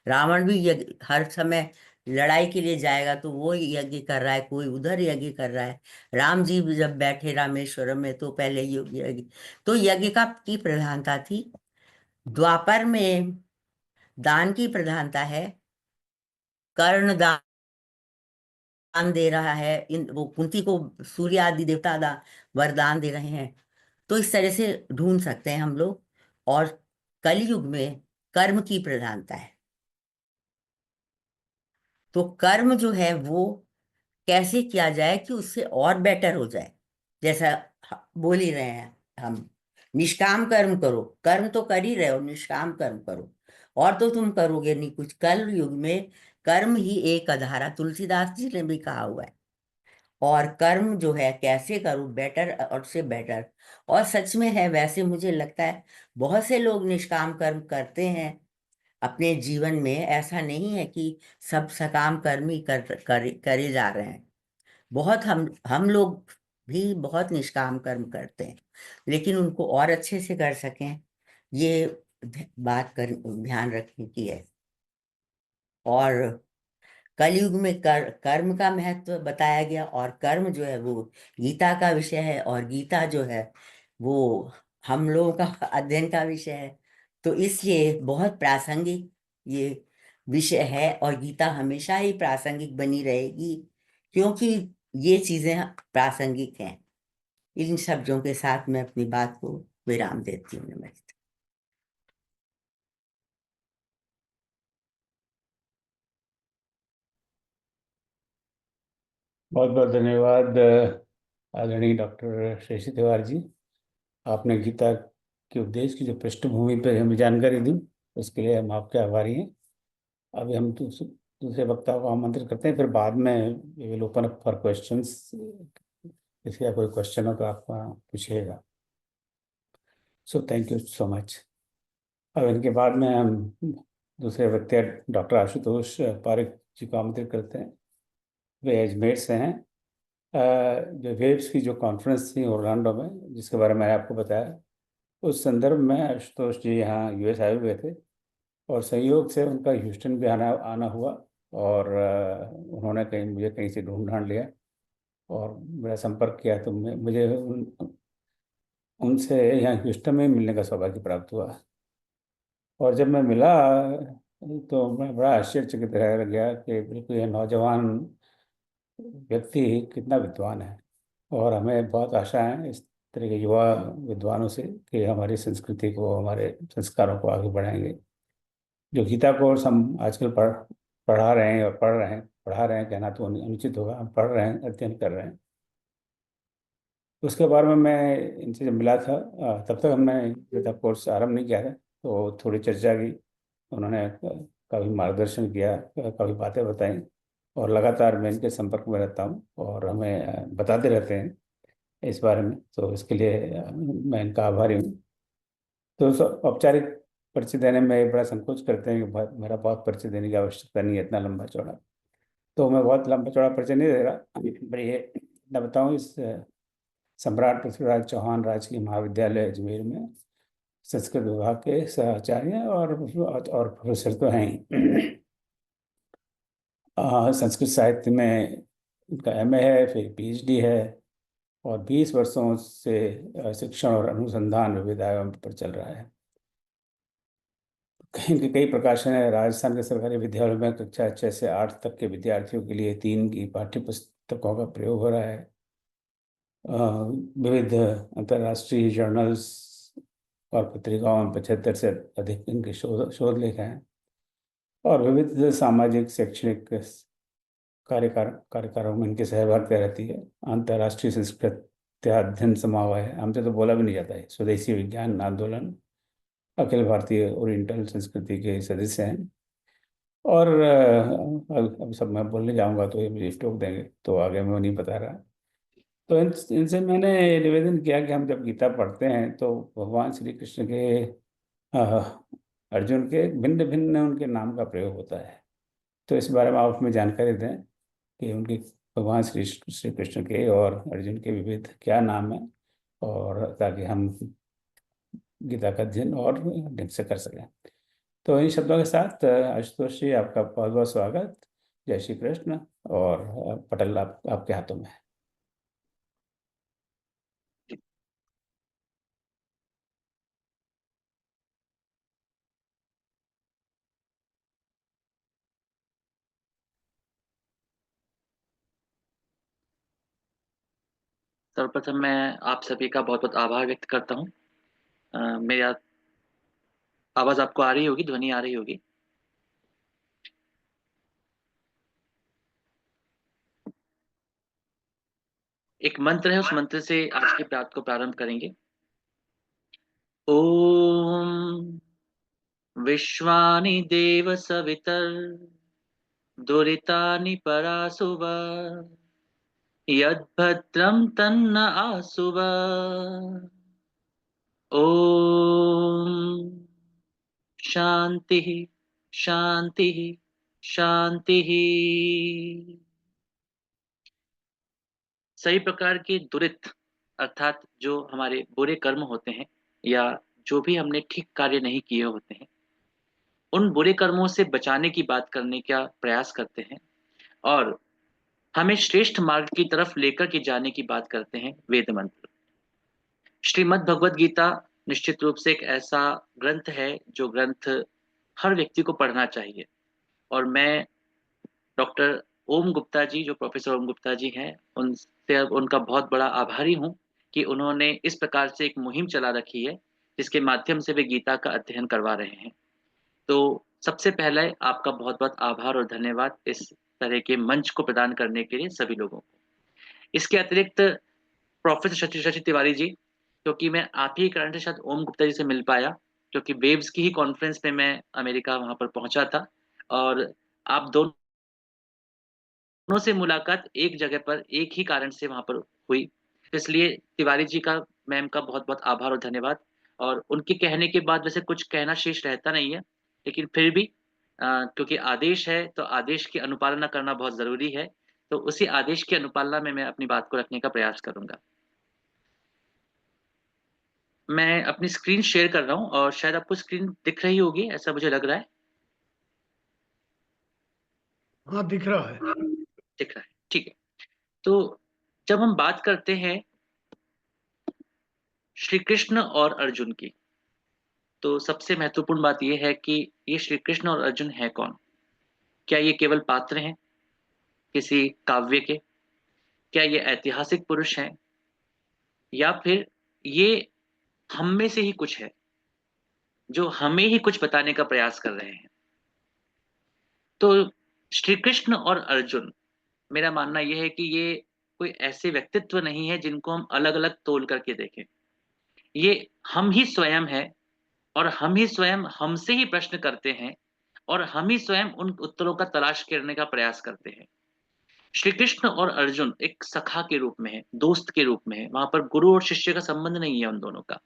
रावण भी यज्ञ, हर समय लड़ाई के लिए जाएगा तो वो यज्ञ कर रहा है, कोई उधर यज्ञ कर रहा है। राम जी भी जब बैठे रामेश्वरम में तो पहले यज्ञ, तो यज्ञ का की प्रधानता थी। द्वापर में दान की प्रधानता है। कर्ण दान दे रहा है, इन वो कुंती को सूर्य आदि देवता वरदान दे रहे हैं। तो इस तरह से ढूंढ सकते हैं हम लोग। और कलयुग में कर्म की प्रधानता है। तो कर्म जो है वो कैसे किया जाए कि उससे और बेटर हो जाए, जैसा बोल ही रहे हैं हम, निष्काम कर्म करो, कर्म तो कर ही रहे हो, निष्काम कर्म करो, और तो तुम करोगे नहीं कुछ। कल युग में कर्म ही एक अधारा, तुलसीदास जी ने भी कहा हुआ है। और कर्म जो है कैसे करूं बेटर और से बेटर। और सच में है, वैसे मुझे लगता है बहुत से लोग निष्काम कर्म करते हैं अपने जीवन में। ऐसा नहीं है कि सब सकाम कर्म ही करे जा रहे हैं। बहुत हम लोग भी बहुत निष्काम कर्म करते हैं, लेकिन उनको और अच्छे से कर सकें, ये बात कर ध्यान रखने की है। और कलयुग में कर्म का महत्व बताया गया, और कर्म जो है वो गीता का विषय है, और गीता जो है वो हम लोगों का अध्ययन का विषय है। तो इसलिए बहुत प्रासंगिक ये विषय है, और गीता हमेशा ही प्रासंगिक बनी रहेगी, क्योंकि ये चीजें प्रासंगिक हैं। इन शब्दों के साथ मैं अपनी बात को विराम देती हूँ। नमस्ते। बहुत बहुत धन्यवाद आदरणीय डॉक्टर शशि तिवारी जी। आपने गीता के उपदेश की जो पृष्ठभूमि पर हमें जानकारी दी, उसके लिए हम आपके आभारी हैं। अभी हम दूसरे वक्ता को आमंत्रित करते हैं, फिर बाद में we will open up for questions. किसी का कोई क्वेश्चन हो तो आप पूछिएगा। So thank you so much. अब इनके बाद में हम दूसरे व्यक्ति डॉक्टर आशुतोष पारिक जी को आमंत्रित करते हैं। वे अजमेर से हैं। जो वेव्स की जो कॉन्फ्रेंस थी ओरलैंडो में, जिसके बारे में मैंने आपको बताया, उस संदर्भ में आशुतोष जी यहाँ यूएस आए हुए थे, और संयोग से उनका ह्यूस्टन भी आना आना हुआ। और उन्होंने मुझे कहीं से ढूंढ ढांढ लिया और मेरा संपर्क किया, तो मुझे उनसे यहाँ ह्यूस्टन में मिलने का सौभाग्य प्राप्त हुआ। और जब मैं मिला तो मैं बड़ा आश्चर्यचकित रह गया कि बिल्कुल ये नौजवान व्यक्ति कितना विद्वान है। और हमें बहुत आशा है इस तरह के युवा विद्वानों से कि हमारी संस्कृति को, हमारे संस्कारों को आगे बढ़ाएंगे। जो गीता कोर्स हम आजकल पढ़ा रहे हैं, और पढ़ा रहे हैं कहना तो अनुचित होगा, हम पढ़ रहे हैं, अध्ययन कर रहे हैं। उसके बारे में मैं इनसे जब मिला था, तब तक हमने गीता कोर्स आरंभ नहीं किया था, तो थोड़ी चर्चा की। उन्होंने काफ़ी मार्गदर्शन किया, काफ़ी बातें बताई, और लगातार मैं इनके संपर्क में रहता हूँ, और हमें बताते रहते हैं इस बारे में। तो इसके लिए मैं इनका आभारी हूँ। तो औपचारिक परिचय देने में बड़ा संकोच करते हैं कि मेरा बहुत परिचय देने की आवश्यकता नहीं है, इतना लंबा चौड़ा। तो मैं बहुत लंबा चौड़ा परिचय नहीं दे रहा, पर ये इतना बताऊँ, इस सम्राट पृथ्वीराज चौहान राजकीय महाविद्यालय अजमेर में संस्कृत विभाग के सहआचार्य हैं, और प्रोफेसर तो हैं ही। संस्कृत साहित्य में उनका एमए है, फिर पीएचडी है, और 20 वर्षों से शिक्षण और अनुसंधान विविध आयामों पर चल रहा है। इनके कई प्रकाशन है। राजस्थान के सरकारी विद्यालयों में कक्षा 6 से 8 तक के विद्यार्थियों के लिए 3 की पाठ्य पुस्तकों का प्रयोग हो रहा है। विविध अंतर्राष्ट्रीय जर्नल्स और पत्रिकाओं में 75 से अधिक इनके शोध लेख हैं, और विविध सामाजिक शैक्षणिक कार्यक्रमों में इनकी सहभागिता रहती है। अंतर्राष्ट्रीय संस्कृत अध्ययन समारोह है, हमसे तो बोला भी नहीं जाता है, स्वदेशी विज्ञान आंदोलन, अखिल भारतीय ओरिएंटल संस्कृति के सदस्य हैं। और अब सब मैं बोलने जाऊंगा तो ये मुझे टोक देंगे, तो आगे मैं नहीं बता रहा। तो इनसे मैंने निवेदन किया कि हम जब गीता पढ़ते हैं तो भगवान श्री कृष्ण के, अ, अर्जुन के भिन्न भिन्न उनके नाम का प्रयोग होता है। तो इस बारे में आप हमें जानकारी दें कि उनके, भगवान श्री कृष्ण के और अर्जुन के विविध क्या नाम है, और ताकि हम गीता का अध्ययन और ढंग से कर सकें। तो इन शब्दों के साथ आशुतोष जी, आपका बहुत बहुत स्वागत। जय श्री कृष्ण। और पटल आपके हाथों में है। सर्वप्रथम मैं आप सभी का बहुत बहुत आभार व्यक्त करता हूँ। मेरी आवाज आपको आ रही होगी, ध्वनि आ रही होगी। एक मंत्र है, उस मंत्र से आज की बात को प्रारंभ करेंगे। ओम विश्वानि देव सवितर दुरितानि परासुव यद्भद्रं तन्न आसुव। ओम शांति शांति शांति। सभी प्रकार के दुरित अर्थात जो हमारे बुरे कर्म होते हैं या जो भी हमने ठीक कार्य नहीं किए होते हैं, उन बुरे कर्मों से बचाने की बात करने का प्रयास करते हैं और हमें श्रेष्ठ मार्ग की तरफ लेकर के जाने की बात करते हैं वेद मंत्र। श्रीमद् भगवत गीता निश्चित रूप से एक ऐसा ग्रंथ है जो ग्रंथ हर व्यक्ति को पढ़ना चाहिए। और मैं डॉक्टर ओम गुप्ता जी, जो प्रोफेसर ओम गुप्ता जी हैं, उनसे उनका बहुत बड़ा आभारी हूँ कि उन्होंने इस प्रकार से एक मुहिम चला रखी है जिसके माध्यम से वे गीता का अध्ययन करवा रहे हैं। तो सबसे पहले आपका बहुत बहुत आभार और धन्यवाद इस तरह के मंच को प्रदान करने के लिए सभी लोगों को। इसके अतिरिक्त प्रोफेसर शशि शशि तिवारी जी, क्योंकि मैं आप ही के कारण से शायद ओम गुप्ता जी से मिल पाया, क्योंकि वेव्स की ही कॉन्फ्रेंस में मैं अमेरिका वहां पर पहुंचा था और आप दोनों से मुलाकात एक जगह पर एक ही कारण से वहां पर हुई। इसलिए तिवारी जी का, मैम का बहुत बहुत आभार और धन्यवाद। और उनके कहने के बाद वैसे कुछ कहना शेष रहता नहीं है, लेकिन फिर भी क्योंकि आदेश है तो आदेश की अनुपालना करना बहुत जरूरी है, तो उसी आदेश की अनुपालना में मैं अपनी बात को रखने का प्रयास करूंगा। मैं अपनी स्क्रीन शेयर कर रहा हूँ और शायद आपको स्क्रीन दिख रही होगी, ऐसा मुझे लग रहा है। हाँ, दिख रहा है। दिख रहा है, ठीक है। तो जब हम बात करते हैं श्री कृष्ण और अर्जुन की, तो सबसे महत्वपूर्ण बात यह है कि ये श्री कृष्ण और अर्जुन है कौन। क्या ये केवल पात्र हैं किसी काव्य के? क्या ये ऐतिहासिक पुरुष हैं, या फिर ये हम में से ही कुछ है जो हमें ही कुछ बताने का प्रयास कर रहे हैं? तो श्री कृष्ण और अर्जुन, मेरा मानना यह है कि ये कोई ऐसे व्यक्तित्व नहीं है जिनको हम अलग अलग तोल करके देखें। ये हम ही स्वयं है और हम ही स्वयं हमसे ही प्रश्न करते हैं और हम ही स्वयं उन उत्तरों का तलाश करने का प्रयास करते हैं। श्री कृष्ण और अर्जुन एक सखा के रूप में है, दोस्त के रूप में है, वहां पर गुरु और शिष्य का संबंध नहीं है उन दोनों का।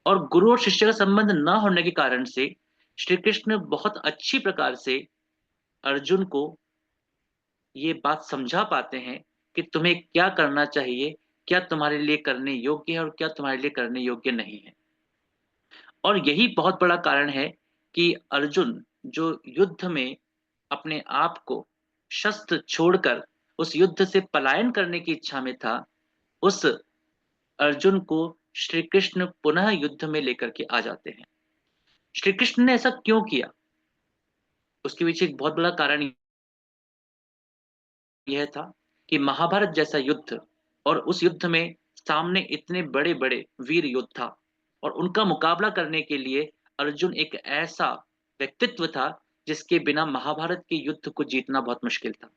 और गुरु और शिष्य का संबंध न होने के कारण से श्री कृष्ण बहुत अच्छी प्रकार से अर्जुन को ये बात समझा पाते हैं कि तुम्हें क्या करना चाहिए, क्या तुम्हारे लिए करने योग्य है और क्या तुम्हारे लिए करने योग्य नहीं है। और यही बहुत बड़ा कारण है कि अर्जुन जो युद्ध में अपने आप को शस्त्र छोड़कर उस युद्ध से पलायन करने की इच्छा में था, उस अर्जुन को श्री कृष्ण पुनः युद्ध में लेकर के आ जाते हैं। श्री कृष्ण ने ऐसा क्यों किया, उसके पीछे एक बहुत बड़ा कारण यह था कि महाभारत जैसा युद्ध और उस युद्ध में सामने इतने बड़े बड़े वीर योद्धा और उनका मुकाबला करने के लिए अर्जुन एक ऐसा व्यक्तित्व था जिसके बिना महाभारत के युद्ध को जीतना बहुत मुश्किल था।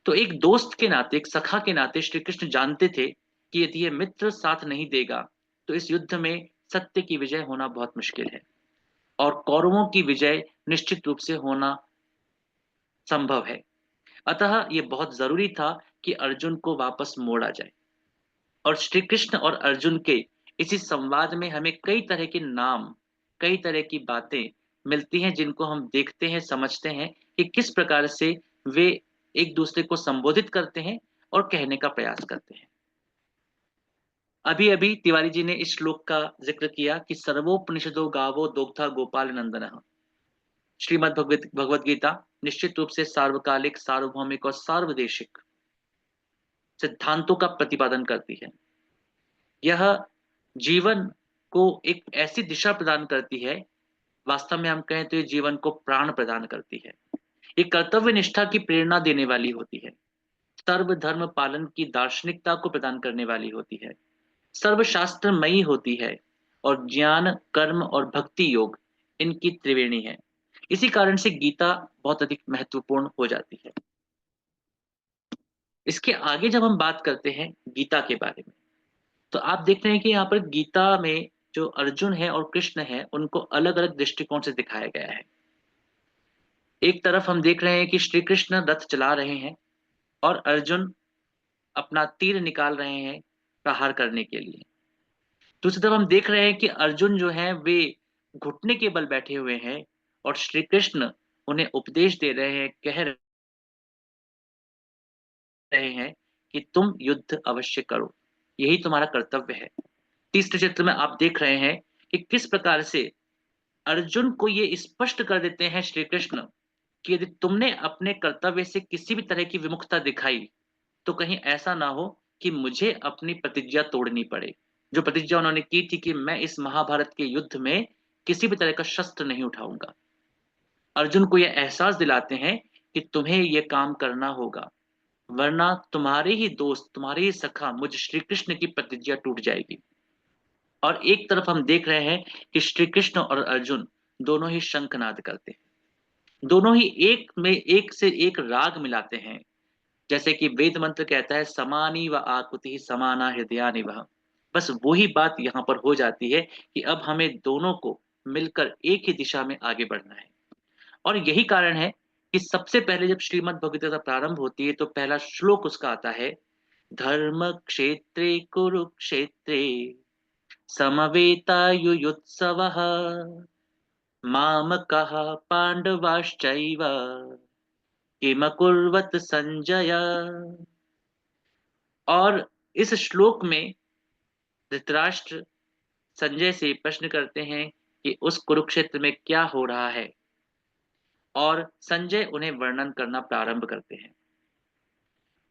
तो एक दोस्त के नाते, एक सखा के नाते श्री कृष्ण जानते थे कि यदि ये मित्र साथ नहीं देगा तो इस युद्ध में सत्य की विजय होना बहुत मुश्किल है और कौरवों की विजय निश्चित रूप से होना संभव है। अतः ये बहुत जरूरी था कि अर्जुन को वापस मोड़ा जाए। और श्री कृष्ण और अर्जुन के इसी संवाद में हमें कई तरह के नाम, कई तरह की बातें मिलती हैं जिनको हम देखते हैं, समझते हैं कि किस प्रकार से वे एक दूसरे को संबोधित करते हैं और कहने का प्रयास करते हैं। अभी अभी तिवारी जी ने इस श्लोक का जिक्र किया कि सर्वोपनिषदो गावो दोग्धा गोपाल नंदनः। श्रीमद् भगवत गीता निश्चित रूप से सार्वकालिक, सार्वभौमिक और सार्वदेशिक सिद्धांतों का प्रतिपादन करती है। यह जीवन को एक ऐसी दिशा प्रदान करती है, वास्तव में हम कहें तो ये जीवन को प्राण प्रदान करती है। ये कर्तव्य निष्ठा की प्रेरणा देने वाली होती है, सर्व धर्म पालन की दार्शनिकता को प्रदान करने वाली होती है, सर्वशास्त्रमयी होती है और ज्ञान, कर्म और भक्ति योग इनकी त्रिवेणी है। इसी कारण से गीता बहुत अधिक महत्वपूर्ण हो जाती है। इसके आगे जब हम बात करते हैं गीता के बारे में, तो आप देख रहे हैं कि यहाँ पर गीता में जो अर्जुन है और कृष्ण है उनको अलग अलग दृष्टिकोण से दिखाया गया है। एक तरफ हम देख रहे हैं कि श्री कृष्ण रथ चला रहे हैं और अर्जुन अपना तीर निकाल रहे हैं प्रहार करने के लिए। दूसरी तरफ हम देख रहे हैं कि अर्जुन जो है वे घुटने के बल बैठे हुए हैं और श्री कृष्ण उन्हें उपदेश दे रहे हैं, कह रहे हैं कि तुम युद्ध अवश्य करो, यही तुम्हारा कर्तव्य है। तीसरे चित्र में आप देख रहे हैं कि किस प्रकार से अर्जुन को ये स्पष्ट कर देते हैं श्री कृष्ण कि यदि तुमने अपने कर्तव्य से किसी भी तरह की विमुखता दिखाई तो कहीं ऐसा ना हो कि मुझे अपनी प्रतिज्ञा तोड़नी पड़े। जो प्रतिज्ञा उन्होंने की थी कि मैं इस महाभारत के युद्ध में किसी भी तरह का शस्त्र नहीं उठाऊंगा, अर्जुन को यह एहसास दिलाते हैं कि तुम्हें यह काम करना होगा, वरना तुम्हारे ही दोस्त, तुम्हारे ही सखा मुझ श्री कृष्ण की प्रतिज्ञा टूट जाएगी। और एक तरफ हम देख रहे हैं कि श्री कृष्ण और अर्जुन दोनों ही शंखनाद करते हैं, दोनों ही एक में एक से एक राग मिलाते हैं। जैसे कि वेद मंत्र कहता है समानी व आकुति समाना हृदयानि वह, बस वही बात यहाँ पर हो जाती है कि अब हमें दोनों को मिलकर एक ही दिशा में आगे बढ़ना है। और यही कारण है कि सबसे पहले जब श्रीमद् भगवद गीता प्रारंभ होती है तो पहला श्लोक उसका आता है, धर्म क्षेत्रे कुरुक्षेत्रे समवेतायुयुत्सवः मामकः पांडवाश्चैव किमकुर्वत संजय। और इस श्लोक में धृतराष्ट्र संजय से प्रश्न करते हैं कि उस कुरुक्षेत्र में क्या हो रहा है, और संजय उन्हें वर्णन करना प्रारंभ करते हैं।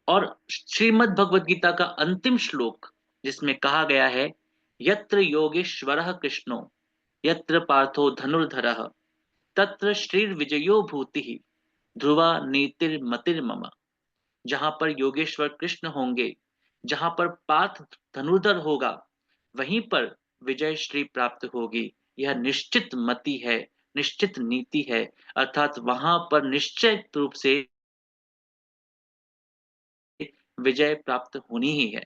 और श्रीमद् भगवद गीता का अंतिम श्लोक जिसमें कहा गया है, यत्र योगेश्वरः कृष्णो यत्र पार्थो धनुर्धरः तत्र श्रीर्विजयो भूतिः ध्रुवा नीतिर्मतिर्मम। जहां पर योगेश्वर कृष्ण होंगे, जहां पर पार्थ धनुर्धर होगा, वहीं पर विजय श्री प्राप्त होगी। यह निश्चित मति है, निश्चित नीति है, अर्थात वहां पर निश्चित रूप से विजय प्राप्त होनी ही है।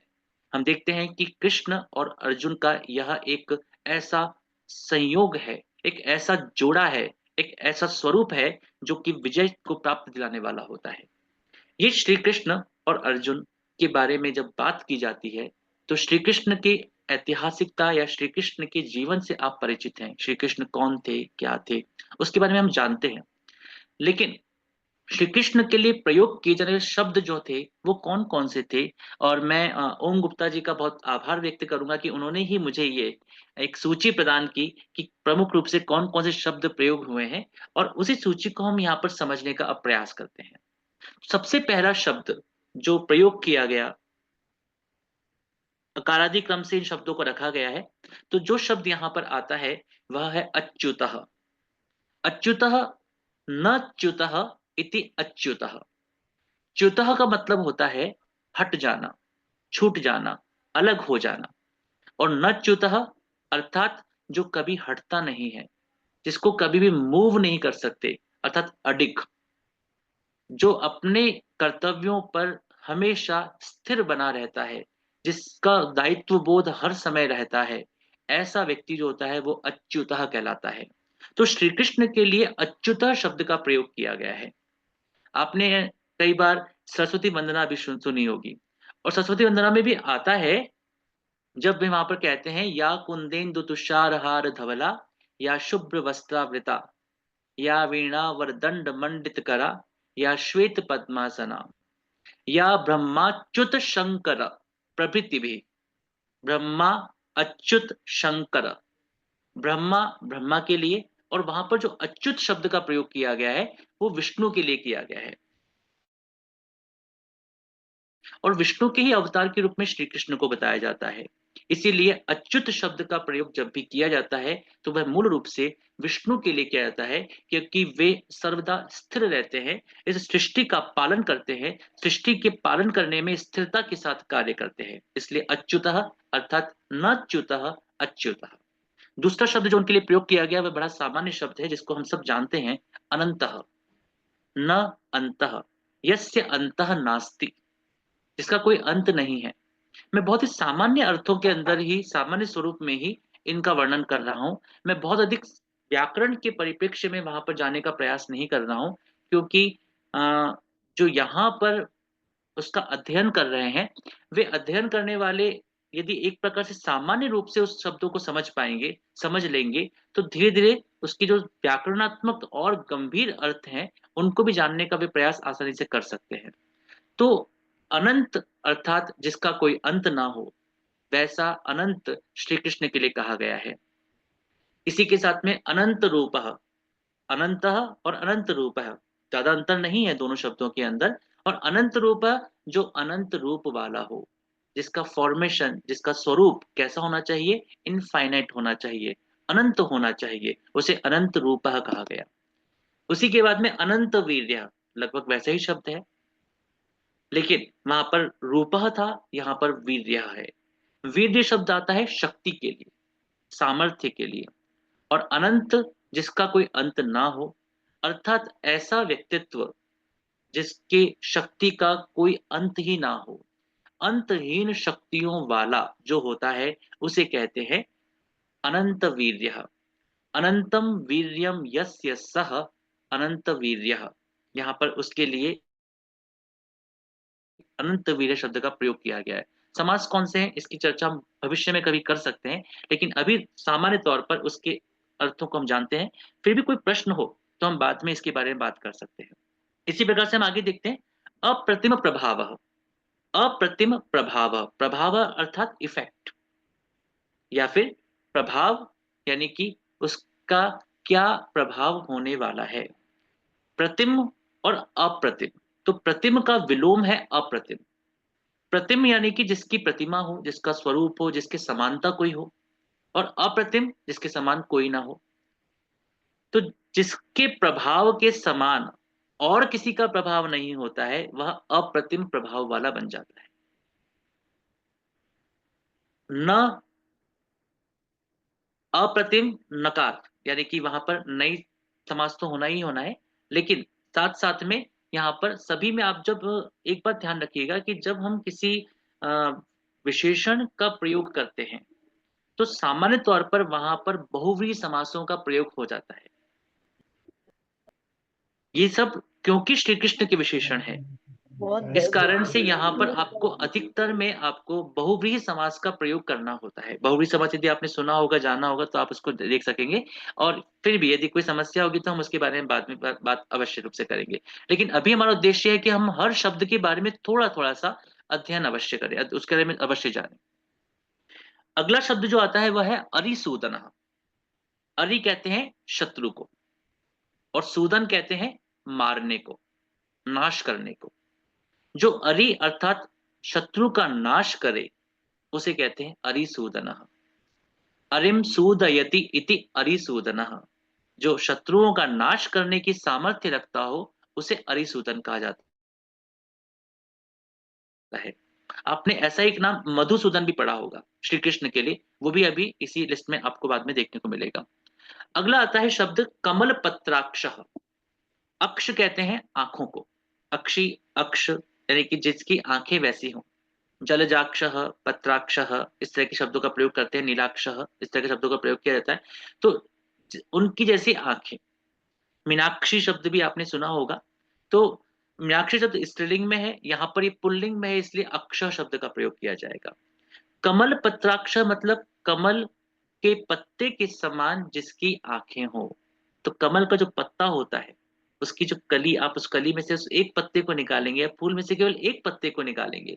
हम देखते हैं कि कृष्ण और अर्जुन का यह एक ऐसा संयोग है, एक ऐसा जोड़ा है, एक ऐसा स्वरूप है जो कि विजय को प्राप्त दिलाने वाला होता है। ये श्री कृष्ण और अर्जुन के बारे में जब बात की जाती है तो श्री कृष्ण की ऐतिहासिकता या श्री कृष्ण के जीवन से आप परिचित हैं। श्री कृष्ण कौन थे, क्या थे, उसके बारे में हम जानते हैं। लेकिन श्री कृष्ण के लिए प्रयोग किए जाने वाले शब्द जो थे वो कौन कौन से थे, और मैं ओम गुप्ता जी का बहुत आभार व्यक्त करूंगा कि उन्होंने ही मुझे ये एक सूची प्रदान की कि प्रमुख रूप से कौन कौन से शब्द प्रयोग हुए हैं, और उसी सूची को हम यहाँ पर समझने का अब प्रयास करते हैं। सबसे पहला शब्द जो प्रयोग किया गया, अकारादि क्रम से इन शब्दों को रखा गया है, तो जो शब्द यहाँ पर आता है वह है अच्युतः। अच्युतः न च्युतः इति अच्युतः। च्युतः का मतलब होता है हट जाना, छूट जाना, अलग हो जाना। और न च्युतः अर्थात जो कभी हटता नहीं है, जिसको कभी भी मूव नहीं कर सकते, अर्थात अडिग, जो अपने कर्तव्यों पर हमेशा स्थिर बना रहता है, जिसका दायित्व बोध हर समय रहता है, ऐसा व्यक्ति जो होता है वो अच्युतः कहलाता है। तो श्री कृष्ण के लिए अच्युतः शब्द का प्रयोग किया गया है। आपने कई बार सरस्वती वंदना भी सुनी होगी, और सरस्वती वंदना में भी आता है जब भी वहां पर कहते हैं, या कुंदेन्दु तुषार हार धवला या शुभ्र वस्त्रावृता या वीणा वरदंड मंडित करा या श्वेत पद्मासना या ब्रह्माच्युत शंकर प्रभृति भी। ब्रह्मा, अच्युत, शंकर, ब्रह्मा ब्रह्मा के लिए, और वहां पर जो अच्युत शब्द का प्रयोग किया गया है वो विष्णु के लिए किया गया है। और विष्णु के ही अवतार के रूप में श्री कृष्ण को बताया जाता है। इसीलिए अच्युत शब्द का प्रयोग जब भी किया जाता है तो वह मूल रूप से विष्णु के लिए किया जाता है, क्योंकि वे सर्वदा स्थिर रहते हैं, इस सृष्टि का पालन करते हैं, सृष्टि के पालन करने में स्थिरता के साथ कार्य करते हैं। इसलिए अच्युतः अर्थात न च्युतः, अच्युतः। दूसरा शब्द जो उनके लिए प्रयोग किया गया वह बड़ा सामान्य शब्द है जिसको हम सब जानते हैं, अनंतः। न अंतः, यस्य अंतः नास्ति, जिसका कोई अंत नहीं है। मैं बहुत ही सामान्य अर्थों के अंदर ही, सामान्य स्वरूप में ही इनका वर्णन कर रहा हूं। मैं बहुत अधिक व्याकरण के परिप्रेक्ष्य में वहां पर जाने का प्रयास नहीं कर रहा हूं, क्योंकि जो यहाँ पर उसका अध्ययन कर रहे हैं वे अध्ययन करने वाले यदि एक प्रकार से सामान्य रूप से उस शब्दों को समझ पाएंगे, समझ लेंगे, तो धीरे धीरे उसकी जो व्याकरणात्मक और गंभीर अर्थ हैं उनको भी जानने का वे प्रयास आसानी से कर सकते हैं। तो अनंत अर्थात जिसका कोई अंत ना हो, वैसा अनंत श्री कृष्ण के लिए कहा गया है। इसी के साथ में अनंत रूपः, अनंतः और अनंत रूपः, ज्यादा अंतर नहीं है दोनों शब्दों के अंदर। और अनंत रूप जो अनंत रूप वाला हो, जिसका फॉर्मेशन, जिसका स्वरूप कैसा होना चाहिए, इनफाइनाइट होना चाहिए, अनंत होना चाहिए, उसे अनंत रूपः कहा गया। उसी के बाद में अनंत वीर्य, लगभग वैसा ही शब्द है, लेकिन वहां पर रूपः था, यहाँ पर वीर्य है। वीर्य शब्द आता है शक्ति के लिए, सामर्थ्य के लिए। और अनंत जिसका कोई अंत ना हो, अर्थात ऐसा व्यक्तित्व जिसकी शक्ति का कोई अंत ही ना हो, अंतहीन शक्तियों वाला जो होता है, उसे कहते हैं अनंत वीर्य। अनंतम वीर्यम यस्य सह अनंत वीर्य, यहाँ पर उसके लिए अनंत वीर्य शब्द का प्रयोग किया गया है। समास कौन से हैं इसकी चर्चा हम भविष्य में कभी कर सकते हैं, लेकिन अभी सामान्य तौर पर उसके अर्थों को हम जानते हैं। फिर भी कोई प्रश्न हो तो हम बाद में इसके बारे में बात कर सकते हैं। इसी प्रकार से हम आगे देखते हैं। अप्रतिम प्रभाव, अप्रतिम प्रभाव, प्रभाव अर्थात इफेक्ट या फिर प्रभाव, यानी कि उसका क्या प्रभाव होने वाला है। प्रतिम और अप्रतिम, तो प्रतिम का विलोम है अप्रतिम। प्रतिम यानी कि जिसकी प्रतिमा हो, जिसका स्वरूप हो, जिसके समानता कोई हो, और अप्रतिम जिसके समान कोई ना हो। तो जिसके प्रभाव के समान और किसी का प्रभाव नहीं होता है, वह अप्रतिम प्रभाव वाला बन जाता है। न अप्रतिम नकार, यानी कि वहां पर नई समास तो होना ही होना है, लेकिन साथ साथ में यहाँ पर सभी में आप जब एक बात ध्यान रखिएगा कि जब हम किसी अ, विशेषण का प्रयोग करते हैं, तो सामान्य तौर पर वहां पर बहुव्रीहि समासों का प्रयोग हो जाता है। ये सब क्योंकि श्री कृष्ण के विशेषण है, इस कारण से यहाँ पर आपको अधिकतर में आपको बहुव्रीहि समास का प्रयोग करना होता है। बहुव्रीहि समास यदि आपने सुना होगा, जाना होगा, तो आप उसको देख सकेंगे। और फिर भी यदि कोई समस्या होगी तो हम उसके बारे में बाद में बात अवश्य रूप से करेंगे। लेकिन अभी हमारा उद्देश्य है कि हम हर शब्द के बारे में थोड़ा थोड़ा सा अध्ययन अवश्य करें, उसके बारे में अवश्य जानें। अगला शब्द जो आता है वह है अरिसूदन। अरि कहते हैं शत्रु को, और सूदन कहते हैं मारने को, नाश करने को। जो अरि अर्थात शत्रु का नाश करे, उसे कहते हैं अरिसूदनः। अरिम सूदयति इति अरिसूदनः, जो शत्रुओं का नाश करने की सामर्थ्य रखता हो, उसे अरिसूदन कहा जाता है। आपने ऐसा एक नाम मधुसूदन भी पढ़ा होगा श्री कृष्ण के लिए, वो भी अभी इसी लिस्ट में आपको बाद में देखने को मिलेगा। अगला आता है शब्द कमल पत्राक्षः। अक्ष कहते हैं आंखों को, अक्षी, अक्ष यानी कि जिसकी आंखें वैसी हों। जलजाक्षः, पत्राक्षः, इस तरह के शब्दों का प्रयोग करते हैं। नीलाक्षः, इस तरह के शब्दों का प्रयोग किया जाता है। तो उनकी जैसी आंखें। मीनाक्षी शब्द भी आपने सुना होगा। तो मीनाक्षी शब्द स्त्रीलिंग में है, यहाँ पर ये पुल्लिंग में है, इसलिए अक्ष शब्द का प्रयोग किया जाएगा। कमल पत्राक्ष मतलब कमल के पत्ते के समान जिसकी आंखें हो। तो कमल का जो पत्ता होता है, उसकी जो कली, आप उस कली में से उस एक पत्ते को निकालेंगे, या फूल में से केवल एक पत्ते को निकालेंगे,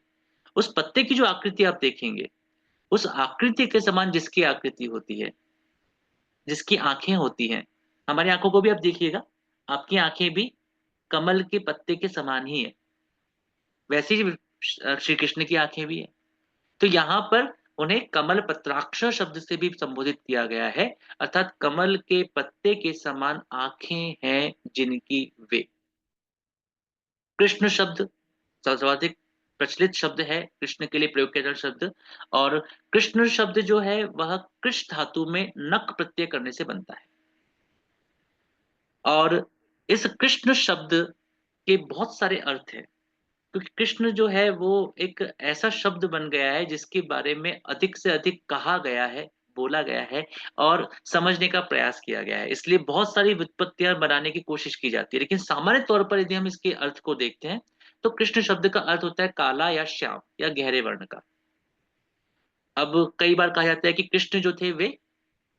उस पत्ते की जो आकृति आप देखेंगे, उस आकृति के समान जिसकी आकृति होती है, जिसकी आंखें होती हैं, हमारी आंखों को भी आप देखिएगा, आपकी आंखें भी कमल के पत्ते के समान ही है, वैसे ही श्री कृष्ण की आंखें भी है। तो यहाँ पर उन्हें कमल पत्राक्ष शब्द से भी संबोधित किया गया है, अर्थात कमल के पत्ते के समान आंखें हैं जिनकी वे। कृष्ण शब्द सर्वाधिक प्रचलित शब्द है, कृष्ण के लिए प्रयोग किया जाता शब्द। और कृष्ण शब्द जो है वह कृष धातु में नक प्रत्यय करने से बनता है। और इस कृष्ण शब्द के बहुत सारे अर्थ हैं, क्योंकि कृष्ण जो है वो एक ऐसा शब्द बन गया है जिसके बारे में अधिक से अधिक कहा गया है, बोला गया है और समझने का प्रयास किया गया है। इसलिए बहुत सारी व्युत्पत्तियां बनाने की कोशिश की जाती है, लेकिन सामान्य तौर पर यदि हम इसके अर्थ को देखते हैं, तो कृष्ण शब्द का अर्थ होता है काला या श्याम या गहरे वर्ण का। अब कई बार कहा जाता है कि कृष्ण जो थे वे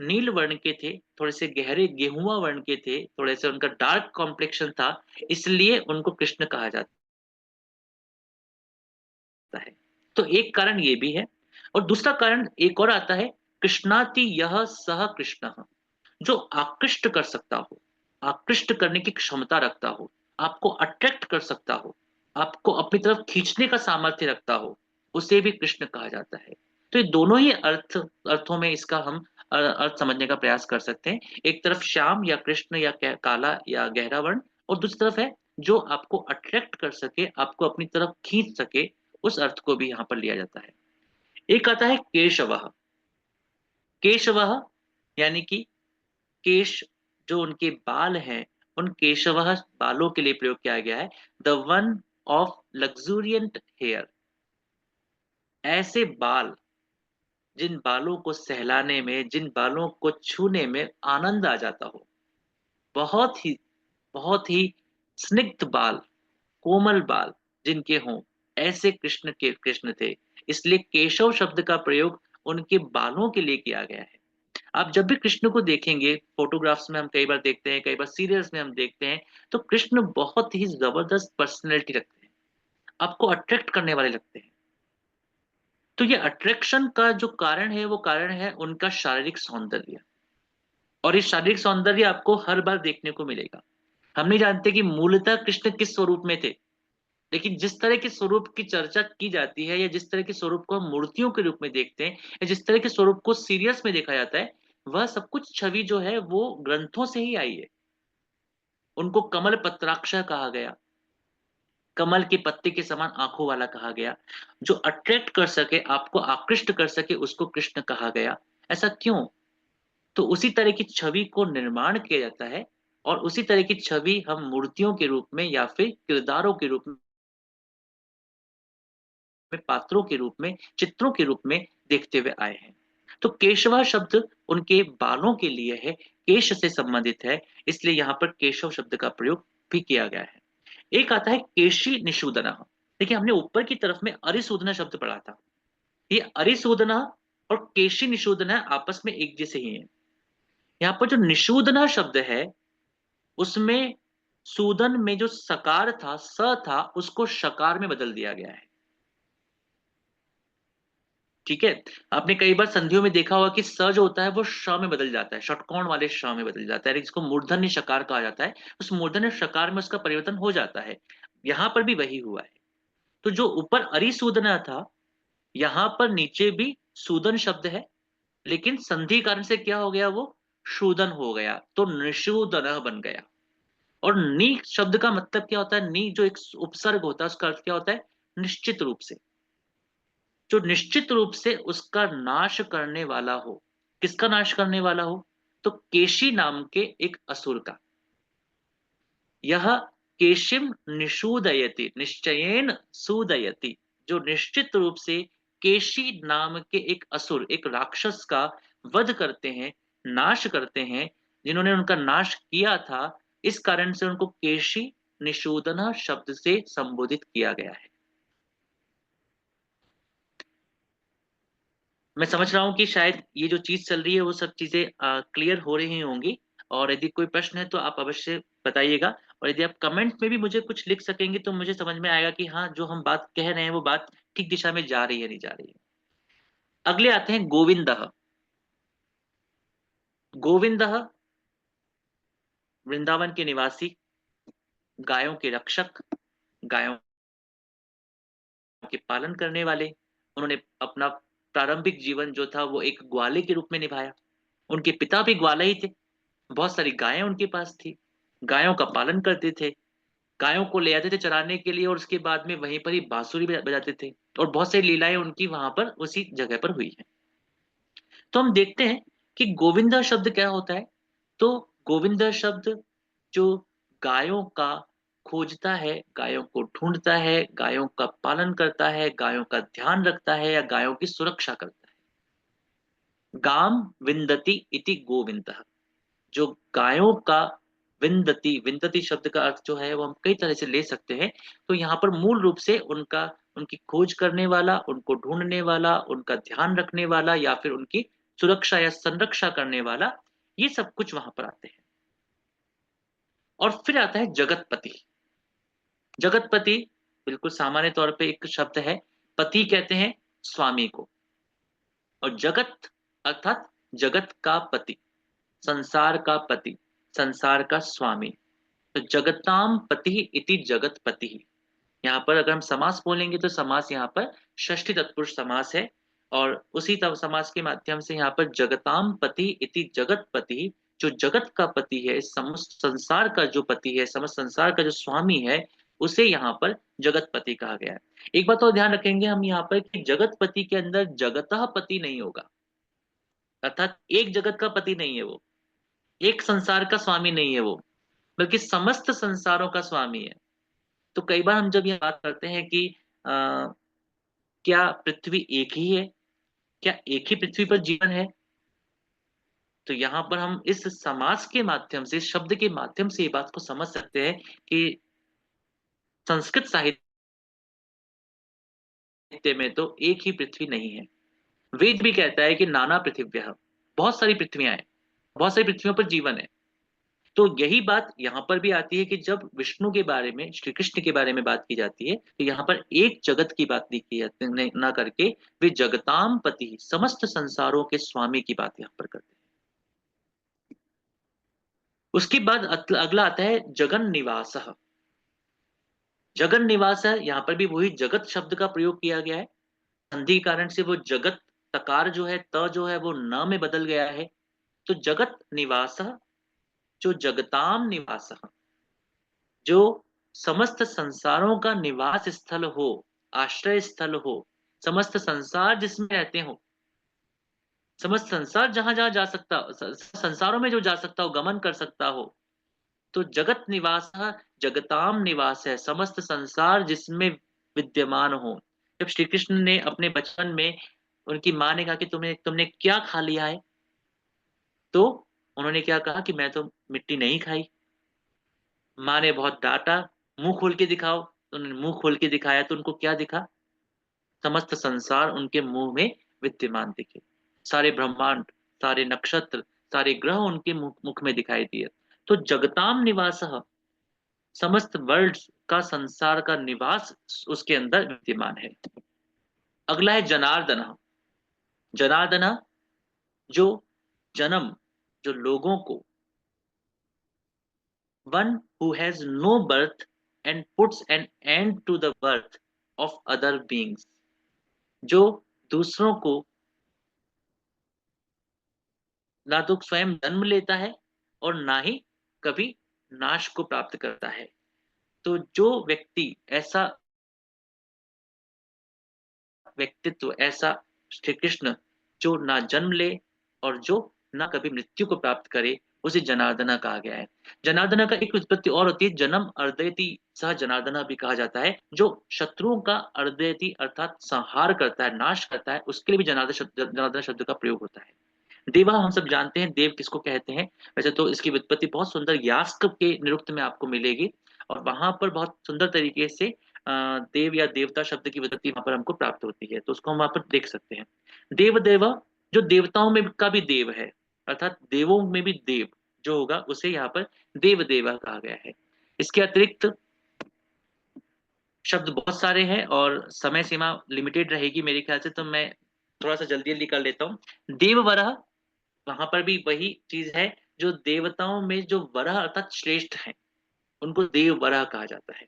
नील वर्ण के थे, थोड़े से गहरे गेहुआ वर्ण के थे, थोड़े से उनका डार्क कॉम्प्लेक्शन था, इसलिए उनको कृष्ण कहा जाता सकता है। तो एक कारण ये भी है, और दूसरा कारण एक और आता है, कृष्णाति यह सह कृष्ण, जो आकृष्ट कर सकता हो, आकृष्ट करने की क्षमता रखता हो, आपको अट्रैक्ट कर सकता हो, आपको अपनी तरफ खींचने का सामर्थ्य रखता हो, उसे भी कृष्ण कहा जाता है। तो ये दोनों ही अर्थों में इसका हम अर्थ समझने का प्रयास कर सकते हैं। एक तरफ श्याम या कृष्ण या काला या गहरा वर्ण, और दूसरी तरफ है जो आपको अट्रैक्ट कर सके, आपको अपनी तरफ खींच सके, उस अर्थ को भी यहाँ पर लिया जाता है। एक आता है केशवः। केशवः यानी कि केश, जो उनके बाल हैं, उन केशवः बालों के लिए प्रयोग किया गया है। द वन ऑफ लग्जूरियंट हेयर, ऐसे बाल जिन बालों को सहलाने में, जिन बालों को छूने में आनंद आ जाता हो, बहुत ही स्निग्ध बाल, कोमल बाल जिनके हों, ऐसे कृष्ण थे। इसलिए केशव शब्द का प्रयोग उनके बालों के लिए किया गया है। आप जब भी कृष्ण को देखेंगे, फोटोग्राफ्स में हम कई बार देखते हैं, कई बार सीरियल्स में हम देखते हैं, तो कृष्ण बहुत ही जबरदस्त पर्सनैलिटी रखते हैं, आपको अट्रैक्ट करने वाले लगते हैं। तो ये अट्रैक्शन का जो कारण है, वो कारण है उनका शारीरिक सौंदर्य, और इस शारीरिक सौंदर्य आपको हर बार देखने को मिलेगा। हम नहीं जानते कि मूलतः कृष्ण किस स्वरूप में थे, लेकिन जिस तरह के स्वरूप की चर्चा की जाती है, या जिस तरह के स्वरूप को हम मूर्तियों के रूप में देखते हैं, या जिस तरह के स्वरूप को सीरियल्स में देखा जाता है, वह सब कुछ छवि जो है वो ग्रंथों से ही आई है। उनको कमल पत्राक्ष कहा गया, कमल के पत्ते के समान आंखों वाला कहा गया, जो अट्रैक्ट कर सके, आपको आकृष्ट कर सके, उसको कृष्ण कहा गया। ऐसा क्यों? तो उसी तरह की छवि को निर्माण किया जाता है, और उसी तरह की छवि हम मूर्तियों के रूप में या फिर किरदारों के रूप में, पात्रों के रूप में, चित्रों के रूप में देखते हुए आए हैं। तो केशवा शब्द उनके बालों के लिए है, केश से संबंधित है, इसलिए यहाँ पर केशव शब्द का प्रयोग भी किया गया है। एक आता है केशी निषूदन। देखिए, हमने ऊपर की तरफ में अरिसूदन शब्द पढ़ा था। ये अरिसूदन और केशी निषूदन आपस में एक जैसे ही है। यहाँ पर जो निषूदना शब्द है, उसमें सूदन में जो सकार था, स था, उसको शकार में बदल दिया गया है। ठीक है, आपने कई बार संधियों में देखा होगा कि स जो होता है वो श में बदल जाता है, षटकोण वाले श में बदल जाता है, जिसको मूर्धन्य शकार कहा जाता है। उस मूर्धन्य शकार में उसका परिवर्तन हो जाता है। यहां पर भी वही हुआ है। तो जो ऊपर अरिसूदना था, यहां पर नीचे भी सूदन शब्द है, लेकिन संधि कारण से क्या हो गया, वो शूदन हो गया, तो निषूदन बन गया। और नी शब्द का मतलब क्या होता है? नी जो एक उपसर्ग होता है, उसका अर्थ क्या होता है? निश्चित रूप से, जो निश्चित रूप से उसका नाश करने वाला हो। किसका नाश करने वाला हो? तो केशी नाम के एक असुर का। यह केशिम निषूदयति, निश्चयेन सूदयति, जो निश्चित रूप से केशी नाम के एक असुर, एक राक्षस का वध करते हैं, नाश करते हैं, जिन्होंने उनका नाश किया था। इस कारण से उनको केशी निषूदना शब्द से संबोधित किया गया है। मैं समझ रहा हूं कि शायद ये जो चीज चल रही है वो सब चीजें क्लियर हो रही होंगी, और यदि कोई प्रश्न है तो आप अवश्य बताइएगा। और यदि आप कमेंट में भी मुझे कुछ लिख सकेंगे तो मुझे समझ में आएगा कि हाँ, जो हम बात कह रहे हैं वो बात ठीक दिशा में जा रही है, नहीं जा रही है। अगले आते हैं गोविंदः। गोविंदः वृंदावन के निवासी, गायों के रक्षक, गायों के पालन करने वाले। उन्होंने अपना प्रारंभिक जीवन जो था वो एक ग्वाले के रूप में निभाया। उनके पिता भी ग्वाला ही थे, बहुत सारी गायें उनके पास थी, गायों का पालन करते थे, गायों को ले आते थे चराने के लिए, और उसके बाद में वहीं पर ही बांसुरी बजाते थे, और बहुत सारी लीलाएं उनकी वहां पर उसी जगह पर हुई है। तो हम देखते हैं कि गोविंदा शब्द क्या होता है। तो गोविंदा शब्द जो गायों का खोजता है, गायों को ढूंढता है, गायों का पालन करता है, गायों का ध्यान रखता है, या गायों की सुरक्षा करता है। गाम विंदति इति गोविंदः, जो गायों का विंदती, विंदती शब्द का अर्थ जो है वो हम कई तरह से ले सकते हैं। तो यहाँ पर मूल रूप से उनका, उनकी खोज करने वाला, उनको ढूंढने वाला, उनका ध्यान रखने वाला, या फिर उनकी सुरक्षा या संरक्षा करने वाला, ये सब कुछ वहां पर आते हैं। और फिर आता है जगतपति। जगतपति बिल्कुल सामान्य तौर पे एक शब्द है, पति कहते हैं स्वामी को, और जगत अर्थात जगत का पति, संसार का पति, संसार का स्वामी। तो जगताम पति इति जगतपति। यहाँ पर अगर हम समास बोलेंगे तो समास यहाँ पर षष्ठी तत्पुरुष समास है, और उसी समास के माध्यम से यहाँ पर जगताम पति इति जगतपति, जो जगत का पति है, समस्त संसार का जो पति है, समस्त संसार का जो स्वामी है, उसे यहाँ पर जगतपति कहा गया है। एक बात और ध्यान रखेंगे हम यहाँ पर कि जगतपति के अंदर जगतः पति नहीं होगा, अर्थात एक जगत का पति नहीं है वो, एक संसार का स्वामी नहीं है वो, बल्कि समस्त संसारों का स्वामी है। तो कई बार हम जब ये बात करते हैं कि क्या पृथ्वी एक ही है, क्या एक ही पृथ्वी पर जीवन है, तो यहाँ पर हम इस समास के माध्यम से, इस शब्द के माध्यम से ये बात को समझ सकते हैं कि संस्कृत साहित्य में तो एक ही पृथ्वी नहीं है। वेद भी कहता है कि नाना पृथिव्यः, बहुत सारी पृथ्वियां हैं, बहुत सारी पृथ्वियों पर जीवन है। तो यही बात यहाँ पर भी आती है कि जब विष्णु के बारे में, श्री कृष्ण के बारे में बात की जाती है, तो यहाँ पर एक जगत की बात नहीं की जाती, ना करके वे जगताम पति, समस्त संसारों के स्वामी की बात यहाँ पर करते हैं। उसके बाद अगला आता है जगन निवास। जगन निवास है, यहाँ पर भी वही जगत शब्द का प्रयोग किया गया है। संधि कारण से वो जगत, तकार जो है, त जो है वो न में बदल गया है। तो जगत निवास, जो जगताम निवास, जो समस्त संसारों का निवास स्थल हो, आश्रय स्थल हो, समस्त संसार जिसमें रहते हो, समस्त संसार जहां जहां जा सकता, संसारों में जो जा सकता हो, गमन कर सकता हो, तो जगत निवास जगताम निवास है, समस्त संसार जिसमें विद्यमान हो। जब श्री कृष्ण ने अपने बचपन में, उनकी माँ ने कहा कि तुमने क्या खा लिया है, तो उन्होंने क्या कहा कि मैं तो मिट्टी नहीं खाई। माँ ने बहुत डांटा, मुंह खोल के दिखाओ, तो उन्होंने मुंह खोल के दिखाया, तो उनको क्या दिखा, समस्त संसार उनके मुंह में विद्यमान दिखे, सारे ब्रह्मांड, सारे नक्षत्र, सारे ग्रह उनके मुख में दिखाई दिए। तो जगताम निवास, समस्त वर्ल्ड का, संसार का निवास उसके अंदर विद्यमान है। अगला है जनार्दन। जनार्दन जो जन्म, जो लोगों को, one who has no birth and puts an end to the birth of other beings, जो दूसरों को ना तो स्वयं जन्म लेता है और ना ही कभी नाश को प्राप्त करता है। तो जो व्यक्ति, ऐसा व्यक्तित्व, ऐसा श्री कृष्ण जो ना जन्म ले और जो ना कभी मृत्यु को प्राप्त करे, उसे जनार्दना कहा गया है। जनार्दना का एक उत्पत्ति और होती है, जन्म अर्दयति सह जनार्दना भी कहा जाता है, जो शत्रुओं का अर्दयति अर्थात संहार करता है, नाश करता है, उसके लिए भी जनार्दन शब्द का प्रयोग होता है। देवा हम सब जानते हैं, देव किसको कहते हैं। वैसे तो इसकी व्युत्पत्ति बहुत सुंदर यास्क के निरुक्त में आपको मिलेगी, और वहां पर बहुत सुंदर तरीके से देव या देवता शब्द की व्युत्पत्ति वहां पर हमको प्राप्त होती है, तो उसको हम वहां पर देख सकते हैं। देव देवा, जो देवताओं में का भी देव है, अर्थात देवों में भी देव जो होगा, उसे यहाँ पर देव देवा कहा गया है। इसके अतिरिक्त शब्द बहुत सारे हैं और समय सीमा लिमिटेड रहेगी मेरे ख्याल से, तो मैं थोड़ा सा जल्दी जल्दी कर लेता हूँ। देववरह, वहां पर भी वही चीज है, जो देवताओं में जो वरह अर्थात श्रेष्ठ हैं, उनको देव वरह कहा जाता है।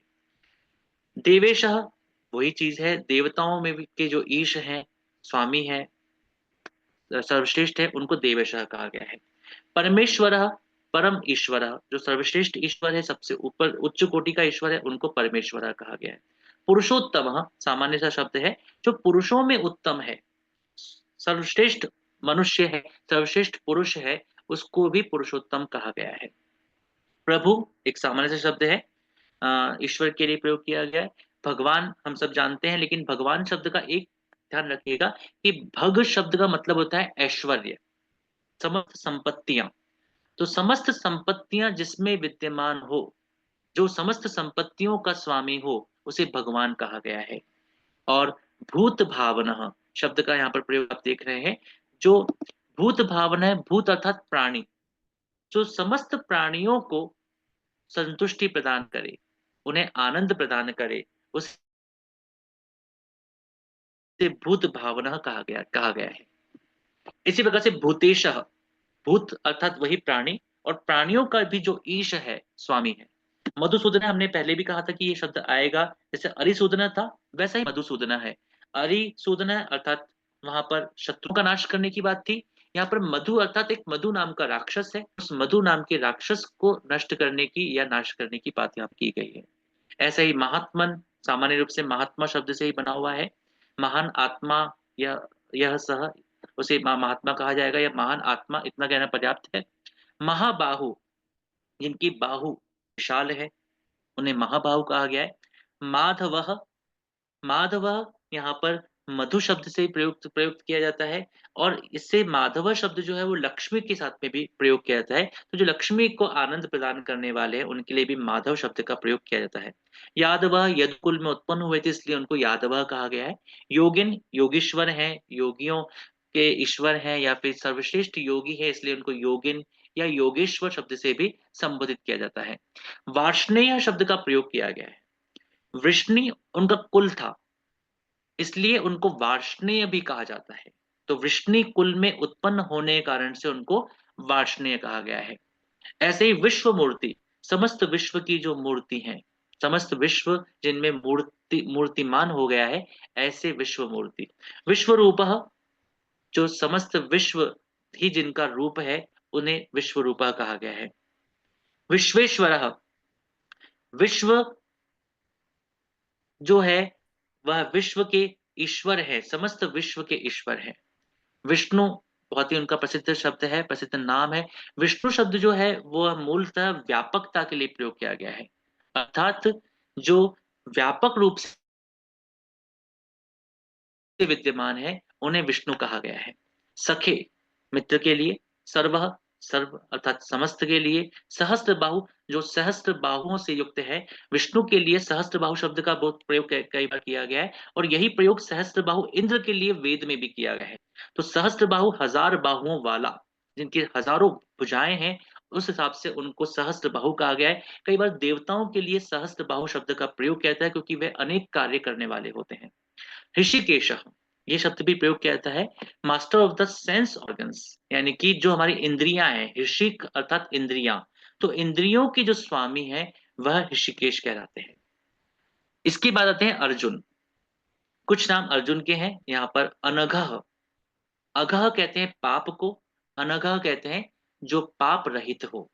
देवेशः, वही चीज है, देवताओं में भी के जो ईश हैं, स्वामी हैं, सर्वश्रेष्ठ है, उनको देवेशः कहा गया है। परमेश्वर, परम ईश्वर, जो सर्वश्रेष्ठ ईश्वर है, सबसे ऊपर उच्च कोटि का ईश्वर है, उनको परमेश्वर कहा गया है। पुरुषोत्तम, सामान्य सा शब्द है, जो पुरुषों में उत्तम है, सर्वश्रेष्ठ मनुष्य है, सर्वश्रेष्ठ पुरुष है, उसको भी पुरुषोत्तम कहा गया है। प्रभु एक सामान्य सा शब्द है, ईश्वर के लिए प्रयोग किया गया है। भगवान हम सब जानते हैं, लेकिन भगवान शब्द का एक ध्यान रखिएगा कि भग शब्द का मतलब होता है ऐश्वर्य, समस्त संपत्तियां। तो समस्त संपत्तियां जिसमें विद्यमान हो, जो समस्त संपत्तियों का स्वामी हो, उसे भगवान कहा गया है। और भूत भावना शब्द का यहाँ पर प्रयोग आप देख रहे हैं, जो भूत भावना है, भूत अर्थात प्राणी, जो समस्त प्राणियों को संतुष्टि प्रदान करे, उन्हें आनंद प्रदान करे, उस इसे भूत भावना कहा गया है। इसी प्रकार से भूतेशः, भूत अर्थात वही प्राणी, और प्राणियों का भी जो ईश है, स्वामी है। मधुसूदन हमने पहले भी कहा था कि ये शब्द आएगा, जैसे अरिसूदन था वैसा ही मधुसूदन है। अरिसूदन अर्थात वहां पर शत्रु का नाश करने की बात थी। यहाँ पर मधु अर्थात एक मधु नाम का राक्षस है, उस मधु नाम के राक्षस को नष्ट करने की या नाश करने की बात यहाँ की गई है। ऐसे ही महात्मन सामान्य रूप से महात्मा शब्द से ही बना हुआ है। महान आत्मा, यह सह, उसे महात्मा कहा जाएगा या महान आत्मा, इतना कहना पर्याप्त है। महाबाहु, जिनकी बाहु विशाल है, उन्हें महाबाहु कहा गया है। माधवः, माधव यहाँ पर मधु शब्द से प्रयुक्त प्रयुक्त किया जाता है, और इससे माधव शब्द जो है वो लक्ष्मी के साथ में भी प्रयोग किया जाता है। तो जो लक्ष्मी को आनंद प्रदान करने वाले हैं उनके लिए भी माधव शब्द का प्रयोग किया जाता है। यादव, यदुकुल में उत्पन्न हुए थे इसलिए उनको यादव कहा गया है। योगिन, योगीश्वर हैं, योगियों के ईश्वर हैं, या फिर सर्वश्रेष्ठ योगी है इसलिए उनको योगिन या योगेश्वर शब्द से भी संबोधित किया जाता है। वार्ष्णेय शब्द का प्रयोग किया गया है। वृष्णि उनका कुल था, इसलिए उनको वार्ष्णेय भी कहा जाता है। तो वृष्णि कुल में उत्पन्न होने के कारण से उनको वार्ष्णेय कहा गया है। ऐसे ही विश्व मूर्ति, समस्त विश्व की जो मूर्ति हैं, समस्त विश्व जिनमें मूर्तिमान हो गया है, ऐसे विश्व मूर्ति। विश्व रूपः, जो समस्त विश्व ही जिनका रूप है उन्हें विश्व रूपः कहा गया है। विश्वेश्वरः, विश्व जो है वह विश्व के ईश्वर है, समस्त विश्व के ईश्वर है। विष्णु बहुत ही उनका प्रसिद्ध शब्द है, प्रसिद्ध नाम है। विष्णु शब्द जो है वो मूलतः व्यापकता के लिए प्रयोग किया गया है, अर्थात जो व्यापक रूप से विद्यमान है उन्हें विष्णु कहा गया है। सखे, मित्र के लिए। सर्व, सर्व अर्थात समस्त के लिए। सहस्त्र बाहु, जो सहस्त्र बाहुओं से युक्त है, विष्णु के लिए सहस्त्र बाहु शब्द का बहुत प्रयोग कई बार किया गया है, और यही प्रयोग सहस्त्र बाहु इंद्र के लिए वेद में भी किया गया है। तो सहस्त्र बाहु हजार बाहुओं वाला, जिनकी हजारों भुजाएं हैं, उस हिसाब से उनको सहस्त्र बाहु कहा गया है। कई बार देवताओं के लिए सहस्त्र बाहु शब्द का प्रयोग किया जाता है क्योंकि वे अनेक कार्य करने वाले होते हैं। ऋषिकेश, ये शब्द भी प्रयोग किया जाता है। Master of the sense organs, यानी कि जो हमारी इंद्रियां हैं, ऋषिक अर्थात इंद्रियां, तो इंद्रियों के जो स्वामी है वह ऋषिकेश कहलाते हैं। इसके बाद आते हैं अर्जुन। कुछ नाम अर्जुन के हैं यहाँ पर। अनघः, अघः कहते हैं पाप को, अनघः कहते हैं जो पाप रहित हो।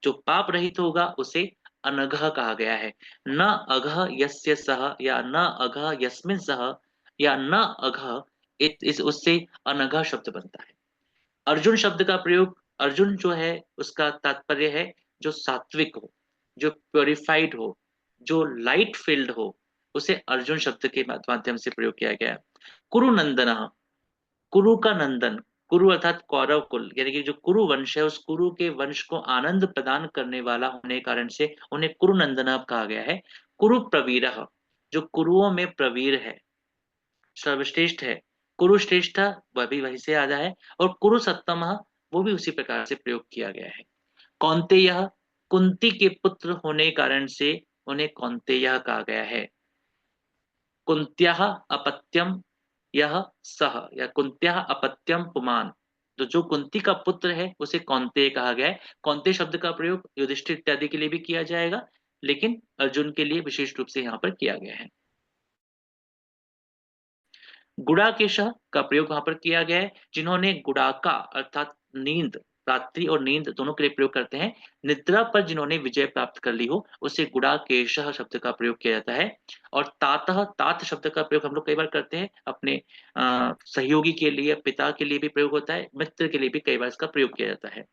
जो पाप रहित होगा उसे अनघः कहा गया है। न अघः यस्य सः, या न अघः यस्मिन् सः, या न अघः, इस उससे अनघः शब्द बनता है। अर्जुन शब्द का प्रयोग, अर्जुन जो है उसका तात्पर्य है जो सात्विक हो, जो प्योरिफाइड हो, जो लाइट फील्ड हो, उसे अर्जुन शब्द के माध्यम से प्रयोग किया गया है। कुरु नंदन, कुरु का नंदन, कुरु अर्थात कौरव कुल, यानी कि जो कुरु वंश है उस कुरु के वंश को आनंद प्रदान करने वाला होने के कारण से उन्हें कुरु नंदन कहा गया है। कुरु प्रवीर, जो कुरुओं में प्रवीर है, सर्वश्रेष्ठ है। कुरु श्रेष्ठ वह भी वहीं से आता है, और कुरु सत्तम वो भी उसी प्रकार से प्रयोग किया गया है। कौन्तेय, कुंती के पुत्र होने के कारण से उन्हें कौन्तेय कहा गया है। कुंत्याः अपत्यम यह सह, या कुंत्याः अपत्यम पुमान, तो जो कुंती का पुत्र है उसे कौन्तेय कहा गया है। कौन्तेय शब्द का प्रयोग युधिष्ठिर इत्यादि के लिए भी किया जाएगा, लेकिन अर्जुन के लिए विशेष रूप से यहाँ पर किया गया है। गुड़ाकेश का प्रयोग वहां पर किया गया है, जिन्होंने गुड़ाका अर्थात नींद, रात्रि और नींद दोनों के लिए प्रयोग करते हैं। निद्रा पर जिन्होंने विजय प्राप्त कर ली हो उसे गुड़ाकेश शब्द का प्रयोग किया जाता है। और तातः, तात शब्द का प्रयोग हम लोग कई बार करते हैं अपने सहयोगी के लिए, पिता के लिए भी प्रयोग होता है, मित्र के लिए भी कई बार इसका प्रयोग किया जाता है।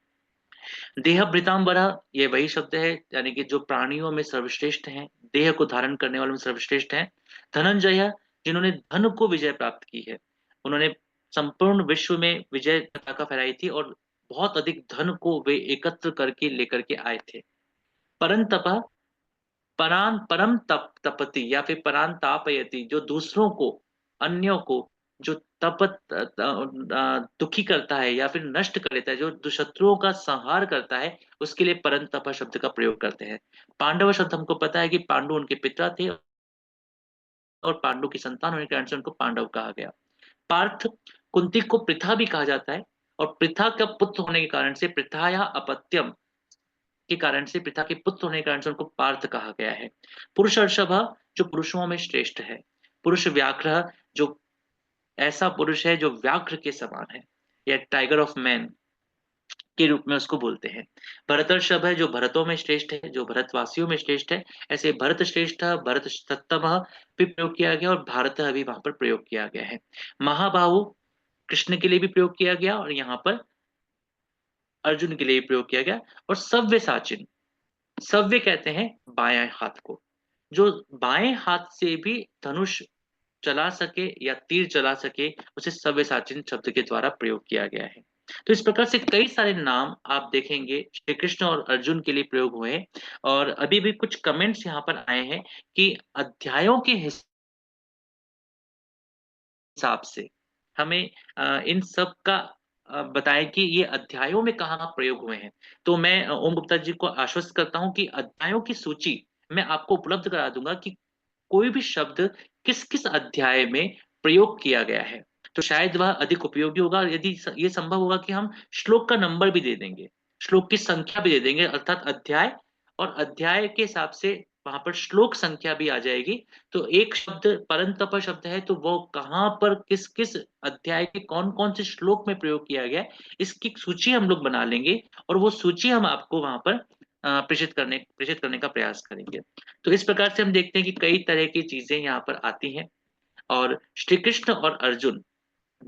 देह भृतांबर, ये वही शब्द है यानी कि जो प्राणियों में सर्वश्रेष्ठ हैं, देह को धारण करने वालों में सर्वश्रेष्ठ हैं। धनंजय, जिन्होंने धन को विजय प्राप्त की है, उन्होंने संपूर्ण विश्व में विजय पताका फहराई थी और बहुत अधिक धन को वे एकत्र करके लेकर के आए थे। परंतप, परान परम तपति या फिर परान तापयति, जो दूसरों को, अन्यों को जो दुखी करता है या फिर नष्ट कर देता है, जो शत्रुओं का संहार करता है, उसके लिए परंतप शब्द का प्रयोग करते हैं। पांडव शब्द हमको पता है कि पांडु उनके पिता थे और पांडु की संतान होने के कारण से उनको पांडव कहा गया। पार्थ, कुंती को पृथा भी कहा जाता है, और पृथा का पुत्र होने के कारण से, पृथा या अपत्यम के कारण से, पिता के पुत्र होने के कारण से उनको पार्थ कहा गया है। पुरुष ऋषभ, जो पुरुषों में श्रेष्ठ है। पुरुष व्याघ्र, जो ऐसा पुरुष है जो व्याघ्र के समान है, या टाइगर ऑफ मैन के रूप में उसको बोलते हैं। भरतर्षभ है, जो भरतों में श्रेष्ठ है, जो भरतवासियों में श्रेष्ठ है। ऐसे भरत श्रेष्ठ, भरत सत्तम भी प्रयोग किया गया, और भारत अभी वहां पर प्रयोग किया गया है। महाबाहु कृष्ण के लिए भी प्रयोग किया गया, और यहाँ पर अर्जुन के लिए भी प्रयोग किया गया। और सव्यसाचिन, सव्य कहते हैं बाएं हाथ को, जो बाएं हाथ से भी धनुष चला सके या तीर चला सके, उसे सव्यसाचिन शब्द के द्वारा प्रयोग किया गया है। तो इस प्रकार से कई सारे नाम आप देखेंगे श्री कृष्ण और अर्जुन के लिए प्रयोग हुए हैं। और अभी भी कुछ कमेंट्स यहाँ पर आए हैं कि अध्यायों के हिसाब से हमें इन सब का बताएं कि ये अध्यायों में कहाँ प्रयोग हुए हैं। तो मैं ओम गुप्ता जी को आश्वस्त करता हूँ कि अध्यायों की सूची मैं आपको उपलब्ध करा दूंगा कि कोई भी शब्द किस किस अध्याय में प्रयोग किया गया है, तो शायद वह अधिक उपयोगी होगा। यदि ये संभव होगा कि हम श्लोक का नंबर भी दे देंगे, श्लोक की संख्या भी दे देंगे, अर्थात अध्याय और अध्याय के हिसाब से वहां पर श्लोक संख्या भी आ जाएगी। तो एक शब्द परंतप शब्द है, तो वो कहाँ पर किस किस अध्याय के कौन कौन से श्लोक में प्रयोग किया गया है, इसकी सूची हम लोग बना लेंगे, और वो सूची हम आपको वहां पर प्रेषित करने का प्रयास करेंगे। तो इस प्रकार से हम देखते हैं कि कई तरह की चीजें यहाँ पर आती हैं। और श्री कृष्ण और अर्जुन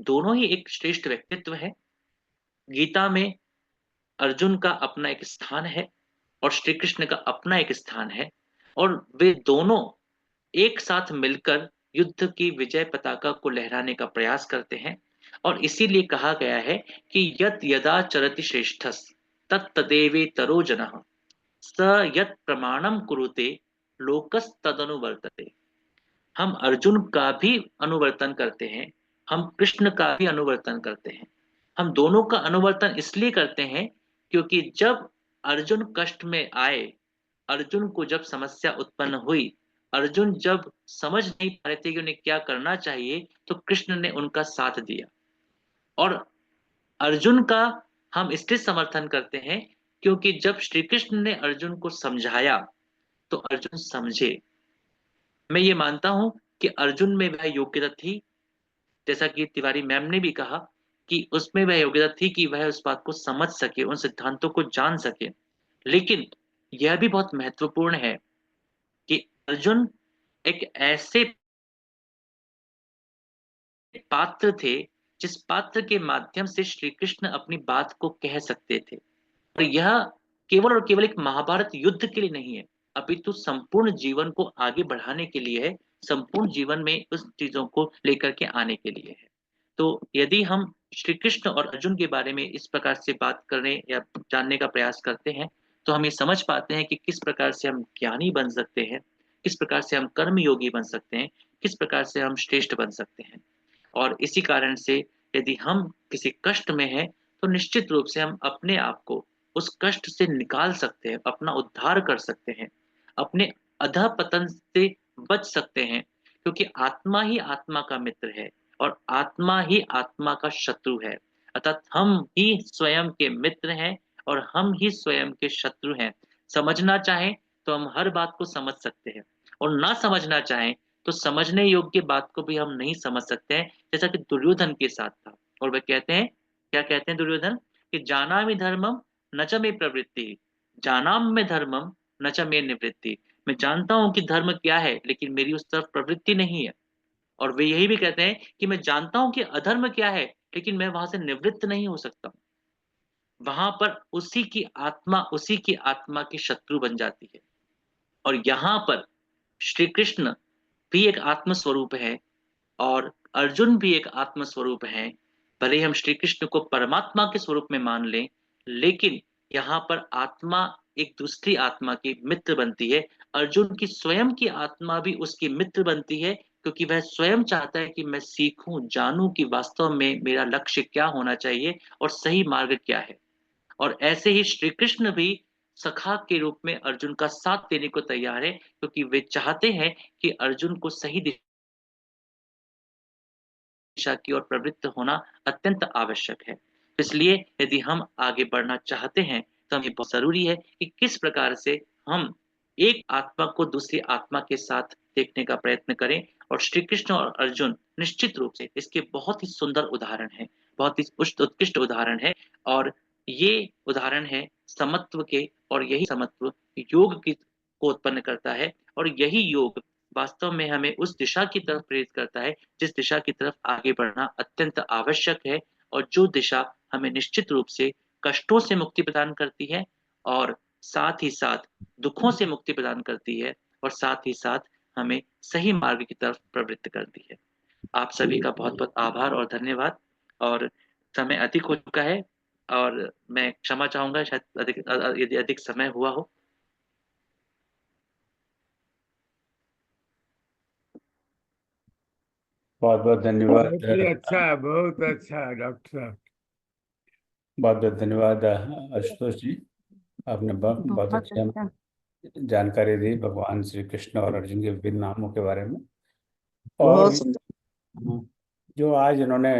दोनों ही एक श्रेष्ठ व्यक्तित्व है। गीता में अर्जुन का अपना एक स्थान है, और श्री कृष्ण का अपना एक स्थान है, और वे दोनों एक साथ मिलकर युद्ध की विजय पताका को लहराने का प्रयास करते हैं। और इसीलिए कहा गया है कि यत् यदा चरति श्रेष्ठस् तत्तदेवेतरो जनः, स यत् प्रमाणम कुरुते लोकस तदनुवर्तते। हम अर्जुन का भी अनुवर्तन करते हैं, हम कृष्ण का भी अनुवर्तन करते हैं। हम दोनों का अनुवर्तन इसलिए करते हैं क्योंकि जब अर्जुन कष्ट में आए, अर्जुन को जब समस्या उत्पन्न हुई, अर्जुन जब समझ नहीं पा रहे थे कि उन्हें क्या करना चाहिए, तो कृष्ण ने उनका साथ दिया। और अर्जुन का हम इसलिए समर्थन करते हैं क्योंकि जब श्री कृष्ण ने अर्जुन को समझाया, तो अर्जुन समझे। मैं ये मानता हूं कि अर्जुन में वह योग्यता थी, जैसा कि तिवारी मैम ने भी कहा कि उसमें वह योग्यता थी कि वह उस बात को समझ सके, उन सिद्धांतों को जान सके। लेकिन यह भी बहुत महत्वपूर्ण है कि अर्जुन एक ऐसे पात्र थे जिस पात्र के माध्यम से श्री कृष्ण अपनी बात को कह सकते थे। और यह केवल और केवल एक महाभारत युद्ध के लिए नहीं है, अपितु संपूर्ण जीवन को आगे बढ़ाने के लिए है, संपूर्ण जीवन में उस चीजों को लेकर के आने के लिए है। तो यदि हम श्री कृष्ण और अर्जुन के बारे में इस प्रकार से बात करने या जानने का प्रयास करते हैं, तो हम ये समझ पाते हैं कि किस प्रकार से हम ज्ञानी बन सकते हैं, किस प्रकार से हम कर्म योगी बन सकते हैं, किस प्रकार से हम श्रेष्ठ बन सकते हैं। और इसी कारण से यदि हम किसी कष्ट में हैं, तो निश्चित रूप से हम अपने आप को उस कष्ट से निकाल सकते हैं, अपना उद्धार कर सकते हैं, अपने अधःपतन से बच सकते हैं, क्योंकि आत्मा ही आत्मा का मित्र है और आत्मा ही आत्मा का शत्रु है। अर्थात हम ही स्वयं के मित्र हैं और हम ही स्वयं के शत्रु हैं। समझना चाहें तो हम हर बात को समझ सकते हैं, और ना समझना चाहें तो समझने योग्य बात को भी हम नहीं समझ सकते हैं, जैसा कि दुर्योधन के साथ था। और वे कहते हैं, क्या कहते हैं दुर्योधन, कि जानामि धर्मम न च मे प्रवृत्ति, जानाम में धर्मम न च मे निवृत्ति। मैं जानता हूं कि धर्म क्या है, लेकिन मेरी उस तरफ प्रवृत्ति नहीं है। और वे यही भी कहते हैं कि मैं जानता हूं कि अधर्म क्या है, लेकिन मैं वहां से निवृत्त नहीं हो सकता। वहां पर उसी की आत्मा की शत्रु बन जाती है। और यहाँ पर श्री कृष्ण भी एक आत्म स्वरूप है, और अर्जुन भी एक आत्म स्वरूप है। भले ही हम श्री कृष्ण को परमात्मा के स्वरूप में मान लें, लेकिन यहाँ पर आत्मा एक दूसरी आत्मा की मित्र बनती है। अर्जुन की स्वयं की आत्मा भी उसकी मित्र बनती है, क्योंकि वह स्वयं चाहता है कि मैं सीखूं, जानूं कि वास्तव में मेरा लक्ष्य क्या होना चाहिए और सही मार्ग क्या है। और ऐसे ही श्री कृष्ण भी सखा के रूप में अर्जुन का साथ देने को तैयार है, क्योंकि वे चाहते हैं कि अर्जुन को सही दिशा की ओर प्रवृत्त होना अत्यंत आवश्यक है। इसलिए यदि हम आगे बढ़ना चाहते हैं तो हमें बहुत जरूरी है कि किस प्रकार से हम एक आत्मा को दूसरी आत्मा के साथ देखने का प्रयत्न करें। और श्री कृष्ण और अर्जुन निश्चित रूप से इसके बहुत ही सुंदर उदाहरण है, बहुत ही उत्कृष्ट उदाहरण है। और ये उदाहरण है समत्व के, और यही समत्व योग की को उत्पन्न करता है। और यही योग वास्तव में हमें उस दिशा की तरफ प्रेरित करता है जिस दिशा की तरफ आगे बढ़ना अत्यंत आवश्यक है, और जो दिशा हमें निश्चित रूप से कष्टों से मुक्ति प्रदान करती है, और साथ ही साथ दुखों से मुक्ति प्रदान करती है, और साथ ही साथ हमें सही मार्ग की तरफ प्रवृत्त करती है। आप सभी का बहुत बहुत आभार और धन्यवाद। और समय अधिक हो चुका है, और मैं क्षमा चाहूंगा शायद यदि अधिक समय हुआ हो। बहुत बहुत धन्यवाद। बहुत ही अच्छा है, बहुत अच्छा है डॉक्टर साहब। बहुत बहुत धन्यवाद आशुतोष जी। आपने बहुत बहुत अच्छी अच्छा। जानकारी दी भगवान श्री कृष्ण और अर्जुन के विभिन्न नामों के बारे में। और बहुत सुंदर। जो आज इन्होंने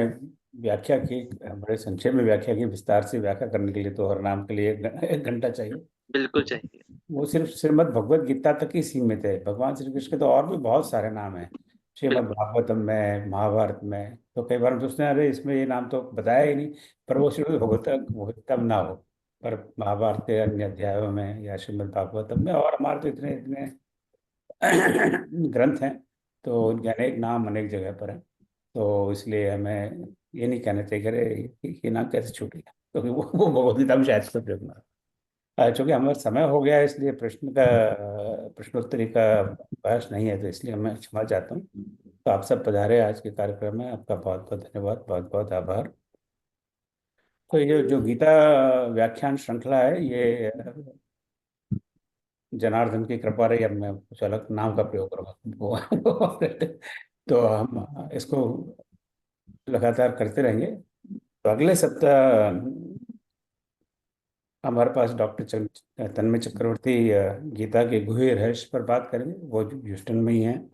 व्याख्या की, बड़े संक्षेप में व्याख्या की, विस्तार से व्याख्या करने के लिए तो हर नाम के लिए एक घंटा चाहिए। बिल्कुल चाहिए। वो सिर्फ श्रीमद् भगवत गीता तक ही सीमित है। भगवान श्री कृष्ण के तो और भी बहुत सारे नाम हैं, श्रीमद् बिल्कुल। भागवतम में, महाभारत में। तो कई बार हम सोचते हैं अरे इसमें ये नाम तो बताया ही नहीं, पर वो श्रीमद् भगवतम ना हो, पर महाभारत के अन्य अध्यायों में या श्रीमद् भागवतम में। और हमारे तो इतने इतने ग्रंथ हैं, तो उनके अनेक नाम अनेक जगह पर हैं। तो इसलिए हमें ये नहीं कहना चाहिए कि अरे ये नाम कैसे छूट गया, क्योंकि वो भगवत गीता में शायद से प्रयोग ना हो। चूंकि हमारा समय हो गया है, इसलिए प्रश्नोत्तरी का बहस नहीं है, तो इसलिए मैं क्षमा चाहता हूँ। तो आप सब पधारे आज के कार्यक्रम में, आपका बहुत बहुत धन्यवाद, बहुत बहुत आभार। तो ये जो गीता व्याख्यान श्रृंखला है, ये जनार्दन की कृपा रही। अब मैं कुछ अलग नाम का प्रयोग करूँगा तो हम इसको लगातार करते रहेंगे। तो अगले सप्ताह हमारे पास डॉक्टर तन्मय चक्रवर्ती गीता के गुह्य रहस्य पर बात करेंगे, वो ह्यूस्टन में ही हैं।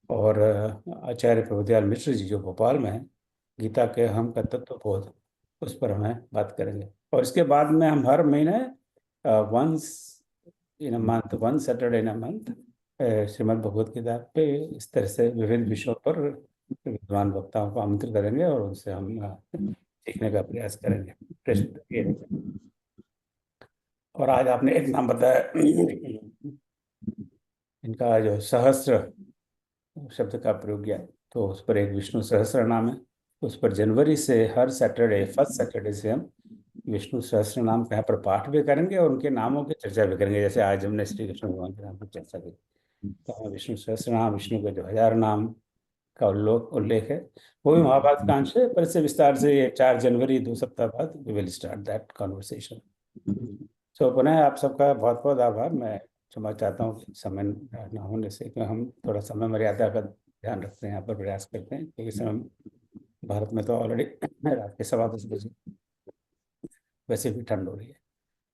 और आचार्य प्रभुदयाल मिश्र जी जो भोपाल में हैं, गीता के हम का तत्वबोध, उस पर हमें बात करेंगे। और इसके बाद में हम हर महीने once in a month, one Saturday in a month, Shrimad Bhagavad Gita पे इस तरह से विभिन्न विषयों पर विद्वान वक्ताओं को आमंत्रित करेंगे और उनसे हम सीखने का प्रयास करेंगे। प्रश्न ये रहेगा। और आज आपने एक नाम बताया, इनका जो सहस्त्र शब्द का प्रयोग किया, तो उस पर एक विष्णु सहस्त्र नाम है। उस पर जनवरी से हर सैटरडे, फर्स्ट सैटरडे से हम विष्णु सहस्त्र नाम का यहाँ पर पाठ भी करेंगे और उनके नामों की चर्चा भी करेंगे। जैसे आज हमने श्री कृष्ण भगवान के नाम की चर्चा की, तो हम विष्णु सहस्त्र नाम, विष्णु के जो 1000 नाम का उल्लेख है, वो भी महाभारत का अंश है, पर इससे विस्तार से ये 4 जनवरी, 2 सप्ताह बाद we will start that conversation. So पुनः आप सबका बहुत बहुत आभार। मैं क्षमा चाहता हूँ कि समय ना होने से, क्योंकि हम थोड़ा समय मर्यादा का ध्यान रखते हैं, यहाँ पर प्रयास करते हैं, क्योंकि समय भारत में तो ऑलरेडी रात के 10:15 बजे, वैसे भी ठंड हो रही है।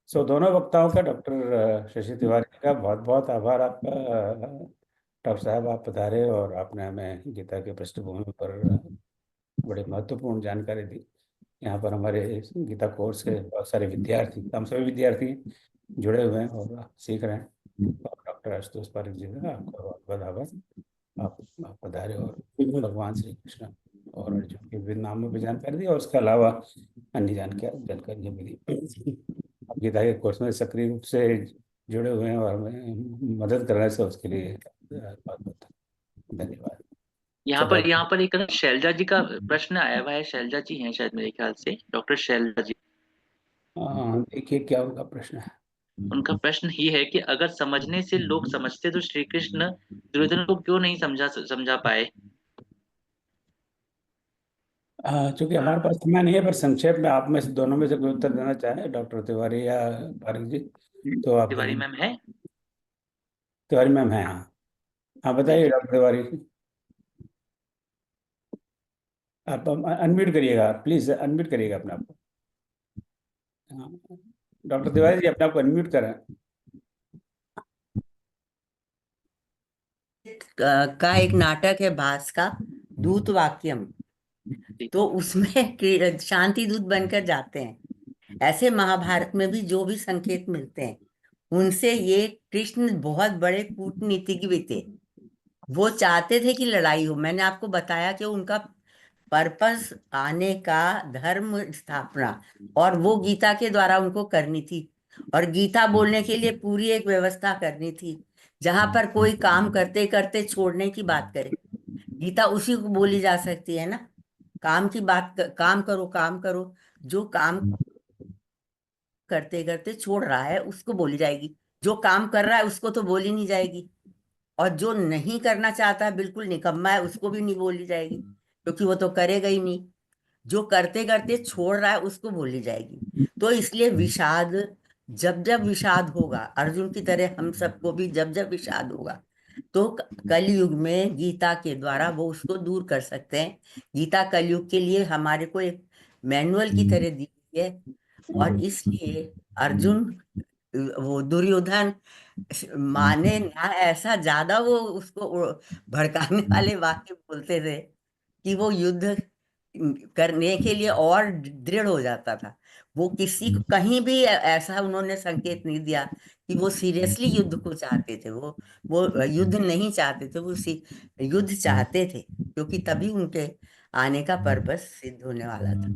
सो दोनों वक्ताओं का, डॉक्टर शशि तिवारी का बहुत बहुत आभार आपका। डॉक्टर साहब आप पधारे और आपने हमें गीता के पृष्ठभूमि पर बड़ी महत्वपूर्ण जानकारी दी। यहाँ पर हमारे गीता कोर्स के बहुत सारे विद्यार्थी, हम सभी विद्यार्थी जुड़े हुए हैं और सीख रहे हैं। और डॉक्टर आशुतोष पारिक जी का आपका बहुत बहुत आभार। आप पधारे और भगवान श्री कृष्ण और अर्जुन के विभिन्न नामों पर जानकारी दी, और उसके अलावा अन्य जानकारियाँ मिली। आप गीता के कोर्स में सक्रिय रूप से जुड़े हुए हैं और हमें मदद करने से, उसके लिए बहुत बहुत धन्यवाद। यहाँ पर एक शैलजा जी का प्रश्न आया हुआ है। शैलजा जी हैं शायद, मेरे ख्याल से डॉक्टर शैलजा जी। देखिए क्या उनका प्रश्न है। उनका प्रश्न ये है कि अगर समझने से लोग समझते तो श्री कृष्ण दुर्योधन को क्यों नहीं समझा पाए। चूंकि हमारे पास समय नहीं है, पर संक्षेप में आप में से दोनों में से कोई उत्तर देना चाहे, डॉक्टर तिवारी या पारिक जी, तो आप तिवारी देंगे। मैम है। तिवारी मैम है, हाँ। हाँ जी बताइए जी। डॉक्टर तिवारी। आप अनम्यूट करिएगा, प्लीज अनम्यूट करिएगा अपने आप को। हाँ, डॉक्टर तिवारी जी अपने आप को अनम्यूट करें। का एक नाटक है भास का, दूत वाक्यम। जी। तो उसमें शांति दूत बनकर जाते हैं। ऐसे महाभारत में भी जो भी संकेत मिलते हैं उनसे ये कृष्ण बहुत बड़े कूटनीतिज्ञ भी थे। वो चाहते थे कि लड़ाई हो। मैंने आपको बताया कि उनका पर्पस आने का, धर्म स्थापना, और वो गीता के द्वारा उनको करनी थी। और गीता बोलने के लिए पूरी एक व्यवस्था करनी थी, जहां पर कोई काम करते करते छोड़ने की बात करे। गीता उसी को बोली जा सकती है ना। काम की बात, काम करो काम करो। जो काम करते करते छोड़ रहा है उसको बोली जाएगी, जो काम कर रहा है उसको तो बोली नहीं जाएगी। और जो नहीं करना चाहता है, बिल्कुल निकम्मा है, उसको भी नहीं बोली जाएगी, क्योंकि वो तो करेगा ही नहीं। जो करते करते छोड़ रहा है उसको बोली जाएगी। तो इसलिए विषाद, जब जब विषाद होगा, अर्जुन की तरह हम सबको भी जब जब विषाद होगा, तो कलयुग में गीता के द्वारा वो उसको दूर कर सकते हैं। गीता कलयुग के लिए हमारे को एक मैनुअल की तरह दी गई है। और इसलिए अर्जुन, वो दुर्योधन माने ना, ऐसा ज्यादा वो उसको भड़काने वाले वाक्य बोलते थे कि वो युद्ध करने के लिए और दृढ़ हो जाता था। वो किसी को कहीं भी ऐसा उन्होंने संकेत नहीं दिया कि वो सीरियसली युद्ध को चाहते थे। वो युद्ध नहीं चाहते थे, वो युद्ध चाहते थे, क्योंकि तभी उनके आने का पर्पस सिद्ध होने वाला था।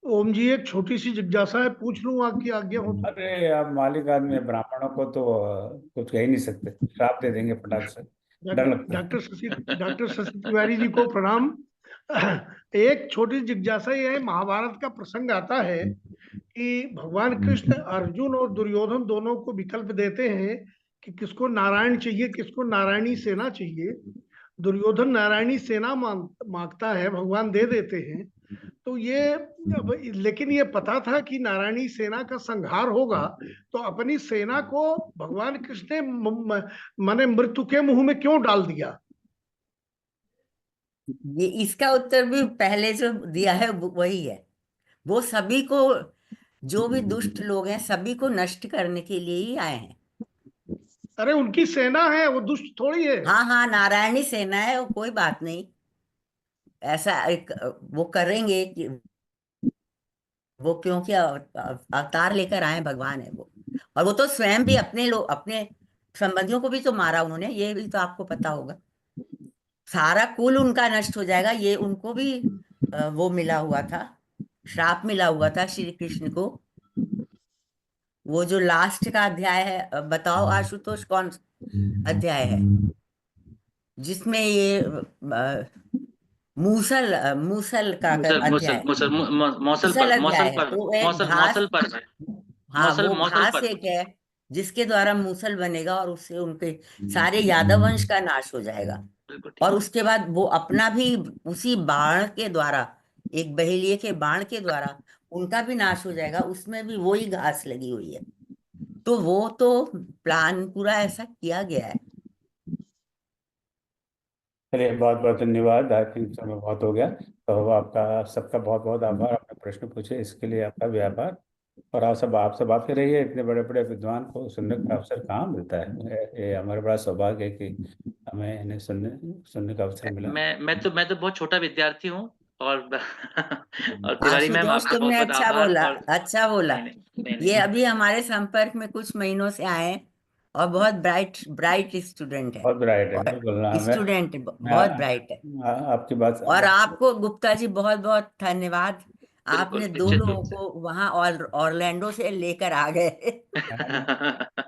ओम जी, एक छोटी सी जिज्ञासा है, पूछ लूं आपकी आज्ञा हो तो? अरे आप मालिक आदमी है, ब्राह्मणों को तो कुछ कह ही नहीं सकते, श्राप दे देंगे फटाक से, डर लगता है। डॉक्टर शशि तिवारी जी को प्रणाम। एक छोटी जिज्ञासा ये है, महाभारत का प्रसंग आता है कि भगवान कृष्ण अर्जुन और दुर्योधन दोनों को विकल्प देते हैं कि किसको नारायण चाहिए, किसको नारायणी सेना चाहिए। दुर्योधन नारायणी सेना मांगता है, भगवान दे देते हैं। तो ये लेकिन ये पता था कि नारायणी सेना का संहार होगा, तो अपनी सेना को भगवान कृष्ण ने माने मृत्यु के मुंह में क्यों डाल दिया? ये इसका उत्तर भी पहले जो दिया है वही है। वो सभी को, जो भी दुष्ट लोग हैं, सभी को नष्ट करने के लिए ही आए हैं। अरे उनकी सेना है, वो दुष्ट थोड़ी है। हाँ हाँ, नारायणी सेना है, वो कोई बात नहीं। ऐसा एक वो करेंगे कि वो, क्योंकि अवतार लेकर आए भगवान है वो। और वो तो स्वयं भी अपने लोग, अपने संबंधियों को भी तो मारा उन्होंने, ये भी तो आपको पता होगा। सारा कुल उनका नष्ट हो जाएगा, ये उनको भी वो मिला हुआ था, श्राप मिला हुआ था श्री कृष्ण को। वो जो लास्ट का अध्याय है, बताओ आशुतोष, कौन सा अध्याय है जिसमें ये मूसल का मुसल मुसल अध्याय, मुसल मौसल मूसल पर अध्याय मौसल है। पर तो एक मौसल घास, मौसल पर है। हाँ, मौसल वो मौसल घास पर एक है जिसके द्वारा मूसल बनेगा, और उससे उनके सारे यादव वंश का नाश हो जाएगा। बिल्कुल और ठीक। उसके बाद वो अपना भी उसी बाण के द्वारा, एक बहेलिये के बाण के द्वारा उनका भी नाश हो जाएगा। उसमें भी वही घास लगी हुई है। तो वो तो प्लान पूरा ऐसा किया गया है। चलिए बहुत बहुत धन्यवाद, आई थिंक समय बहुत हो गया। तो आपका सबका बहुत बहुत आभार, आपने प्रश्न पूछे इसके लिए आपका भी आभार। और आप सब आपसे बात कर रही है, इतने बड़े बड़े विद्वान को सुनने का अवसर कहाँ मिलता है। ये हमारा बड़ा सौभाग्य है कि हमें इन्हें सुनने सुनने का अवसर मिला। मैं तो बहुत छोटा विद्यार्थी हूँ। और और तिवारी मैम, आशुतोष, आपका बहुत तुमने बहुत अच्छा आभार। बोला, और अच्छा बोला। नहीं नहीं नहीं ये नहीं, अभी हमारे संपर्क में कुछ महीनों से आए हैं, और बहुत ब्राइट ब्राइट स्टूडेंट है। बहुत ब्राइट है, और बिल्कुल ना। स्टूडेंट मैं बहुत ब्राइट है। आपकी बात और आपको गुप्ता जी बहुत बहुत धन्यवाद। बिल्कुल आपने दो निश्चित रूप लोगों से। को वहां और ऑरलैंडो से लेकर आ गए।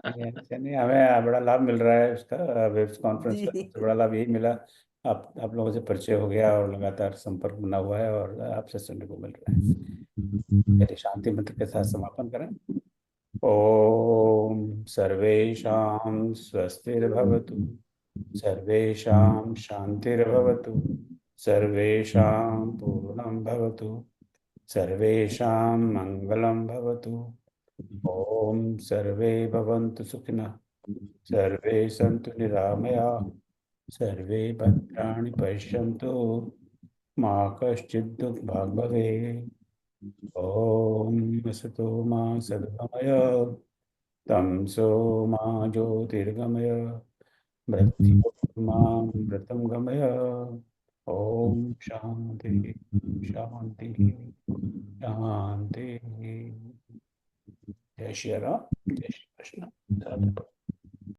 नहीं, हमें बड़ा लाभ मिल रहा है उसका, वेब्स कॉन्फ्रेंस का जी। सबसे बड़ा लाभ यही मिला। आप लोगों से परिचय हो गया और लगातार संपर्क बना हुआ है और आपसे सुनने को मिल रहा है। यदि शांति मंत्र के साथ समापन करें। ओम सर्वेषां स्वस्तिर्भवतु, सर्वेषां शांतिर्भवतु, सर्वेषां पूर्णं भवतु, सर्वेषां मंगलं भवतु। ओम सर्वे भवन्तु सुखिनः, सर्वे सन्तु निरामयाः, सर्वे भद्राणि पश्यन्तु, मा कश्चित् दुःखभाग् भवेत्। ॐ असतो मा सद्गमय, तमसो मा ज्योतिर्गमय, मां व्रतं गमय। ओम शांति शांति शांति। जय श्री राम, जय श्री कृष्ण।